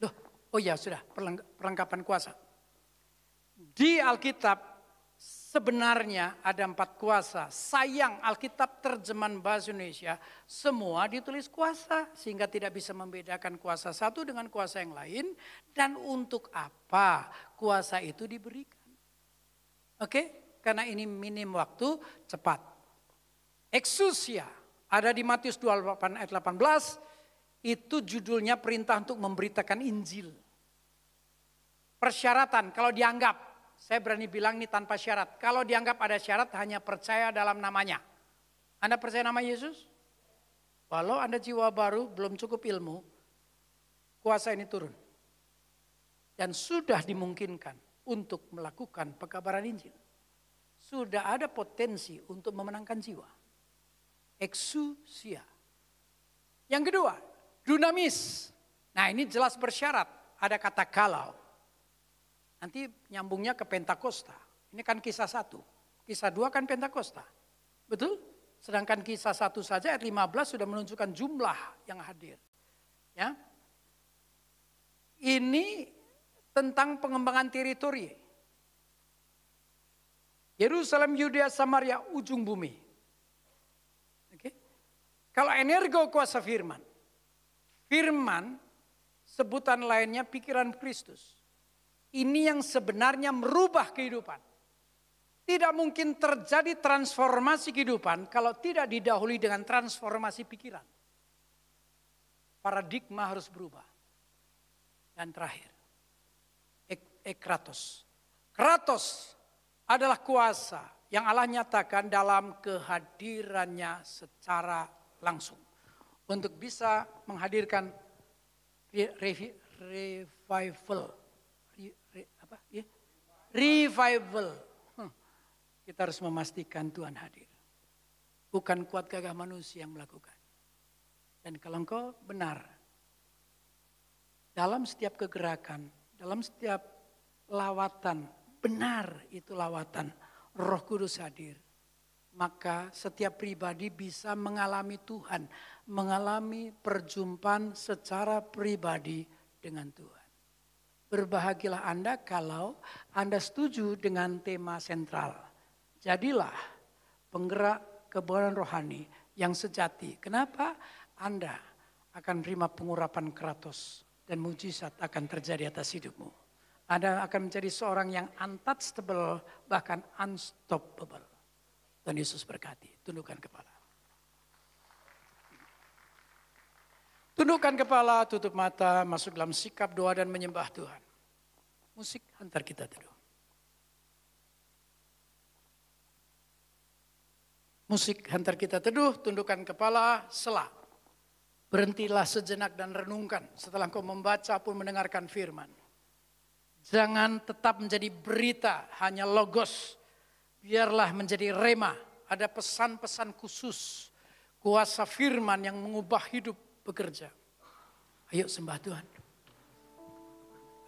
Loh, oh ya sudah, perlengkapan kuasa. Di Alkitab sebenarnya ada 4 kuasa. Sayang Alkitab terjemahan bahasa Indonesia semua ditulis kuasa. Sehingga tidak bisa membedakan kuasa satu dengan kuasa yang lain. Dan untuk apa kuasa itu diberikan. Oke, karena ini minim waktu, cepat. Exousia. Ada di Matius 28 ayat 18, itu judulnya perintah untuk memberitakan Injil. Persyaratan, kalau dianggap, saya berani bilang ini tanpa syarat. Kalau dianggap ada syarat, hanya percaya dalam namanya. Anda percaya nama Yesus? Walau Anda jiwa baru, belum cukup ilmu, kuasa ini turun. Dan sudah dimungkinkan untuk melakukan pekabaran Injil. Sudah ada potensi untuk memenangkan jiwa. Exousia. Yang kedua, dunamis. Nah ini jelas bersyarat. Ada kata kalau. Nanti nyambungnya ke Pentakosta. Ini kan kisah 1. Kisah 2 kan Pentakosta. Betul? Sedangkan kisah 1 saja ayat 15 sudah menunjukkan jumlah yang hadir. Ya. Ini tentang pengembangan teritori. Yerusalem, Yudea, Samaria, ujung bumi. Kalau energo kuasa firman. Firman sebutan lainnya pikiran Kristus. Ini yang sebenarnya merubah kehidupan. Tidak mungkin terjadi transformasi kehidupan kalau tidak didahului dengan transformasi pikiran. Paradigma harus berubah. Dan terakhir. Kratos. Kratos adalah kuasa yang Allah nyatakan dalam kehadirannya secara langsung untuk bisa menghadirkan revival. Kita harus memastikan Tuhan hadir. Bukan kuat gagah manusia yang melakukan. Dan kalau engkau benar dalam setiap kegerakan, dalam setiap lawatan, benar itu lawatan, Roh Kudus hadir. Maka setiap pribadi bisa mengalami Tuhan, mengalami perjumpaan secara pribadi dengan Tuhan. Berbahagialah Anda kalau Anda setuju dengan tema sentral. Jadilah penggerak kebenaran rohani yang sejati. Kenapa? Anda akan terima pengurapan Kratos dan mujizat akan terjadi atas hidupmu. Anda akan menjadi seorang yang untouchable, bahkan unstoppable. Tuhan Yesus berkati. Tundukkan kepala. Tundukkan kepala, tutup mata, masuk dalam sikap doa dan menyembah Tuhan. Musik hantar kita teduh. Musik hantar kita teduh, tundukkan kepala, selah. Berhentilah sejenak dan renungkan setelah kau membaca pun mendengarkan firman. Jangan tetap menjadi berita, hanya logos. Biarlah menjadi rema, ada pesan-pesan khusus, kuasa firman yang mengubah hidup bekerja. Ayo sembah Tuhan.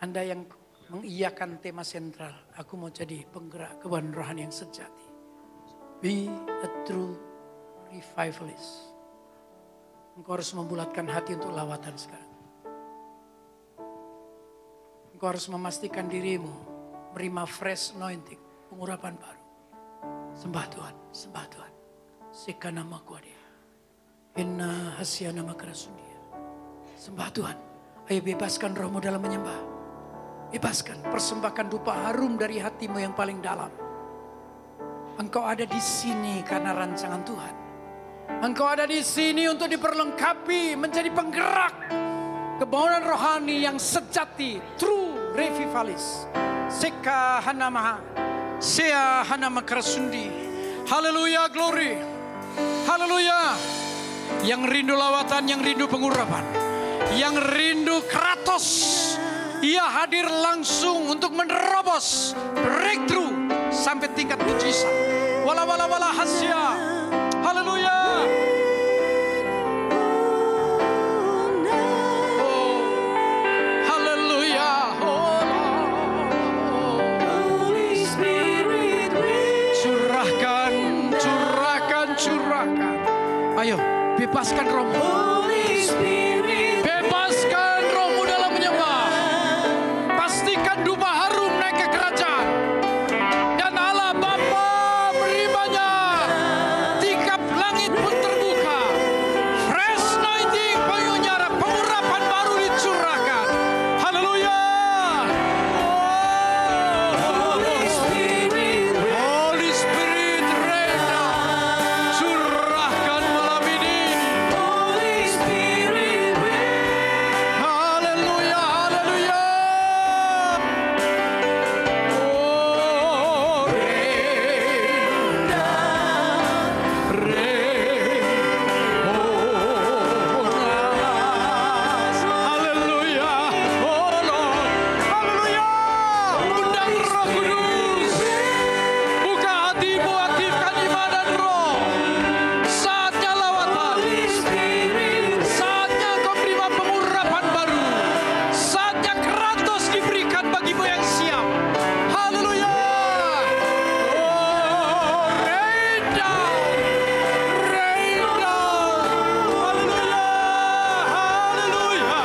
Anda yang mengiyakan tema sentral, aku mau jadi penggerak kebenaran rohani yang sejati. Be a true revivalist. Engkau harus membulatkan hati untuk lawatan sekarang. Engkau harus memastikan dirimu menerima fresh anointing, pengurapan baru. Sembah Tuhan, sembah Tuhan. Seka nama kuadia. Inna hasya nama kerasundia. Sembah Tuhan. Ayo bebaskan rohmu dalam menyembah. Bebaskan, persembahkan dupa harum dari hatimu yang paling dalam. Engkau ada di sini karena rancangan Tuhan. Engkau ada di sini untuk diperlengkapi menjadi penggerak kebangunan rohani yang sejati, true revivalist. Seka hanama, sea hanama kerasundi. Haleluya, glory. Haleluya. Yang rindu lawatan, yang rindu pengurapan, yang rindu Kratos, ia hadir langsung untuk menerobos breakthrough sampai tingkat mujizat. Wala wala wala hasya. Haleluya. Oh, haleluya. Oh, Holy Spirit, curahkan, curahkan, curahkan. Ayo, bebaskan rohmu. Holy Spirit, bebaskan rohmu dalam menyembah. Pastikan dupa harum naik ke kerajaan. Dan Allah Bapa menerimanya. Tingkap langit pun terbuka. Fresh anointing, penyunyara, pengurapan baru dicurahkan. Haleluya. Holy Spirit, Holy Spirit, reina. Curahkan malam ini. Holy Spirit, haleluya, haleluya. Oh, reina, haleluya. Oh Lord, haleluya. Undang Roh Kudus. Buka hatimu, aktifkan iman dan roh. Saatnya lawatan. Saatnya kau terima pengurapan baru. Saatnya Kratos diberikan bagimu yang siap. Haleluya. Oh, rain down. Rain down. Haleluya. Haleluya.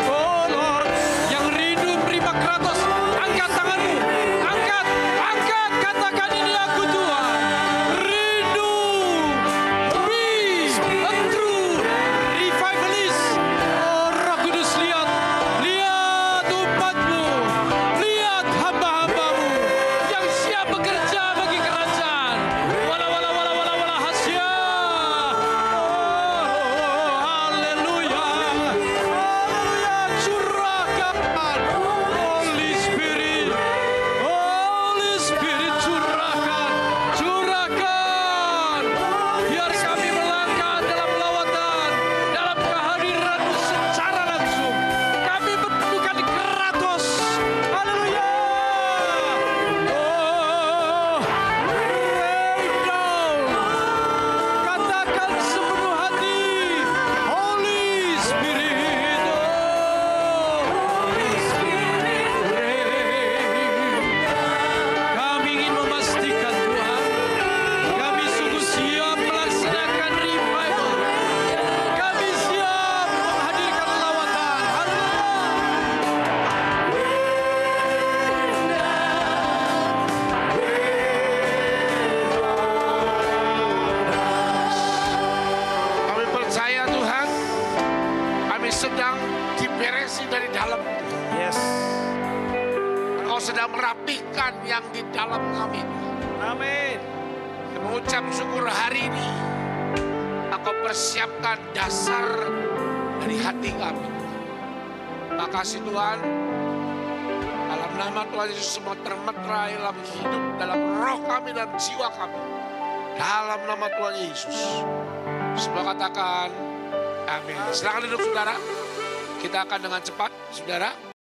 Oh Lord, yang rindu menerima Kratos, angkat tanganmu. Angkat, angkat, katakan ini aku Tuhan. Rindu. Be a true revivalist. Oh Roh Kudus, lihat, lihat umatmu, lihat hamba-hambamu yang siap bekerja bagi kerajaan. Wala wala wala wala wala hasya. Oh, haleluya, haleluya, curahkan. Holy Spirit, Holy Spirit, curahkan, curahkan. Biar kami melangkah dalam lawatan, dalam kehadiran-Mu secara langsung. Kami menemukan Kratos. Haleluya. Oh, rain down. Katakan sepenuh hati, Holy Spirit. Oh, Holy Spirit, rain. Kami ingin memastikan Tuhan, kami sungguh siap melaksanakan revival. Kami siap menghadirkan lawatan. Kami percaya Tuhan, kami sedang diberesi dari dalam. Yes. Engkau sedang merapikan yang di dalam kami. Amin. Mengucap syukur hari ini, Engkau persiapkan dasar dari hati kami. Makasih Tuhan, dalam nama Tuhan Yesus semua termeterai dalam hidup, dalam roh kami, dalam jiwa kami. Dalam nama Tuhan Yesus. Semua katakan amin. Silakan duduk saudara. Kita akan dengan cepat saudara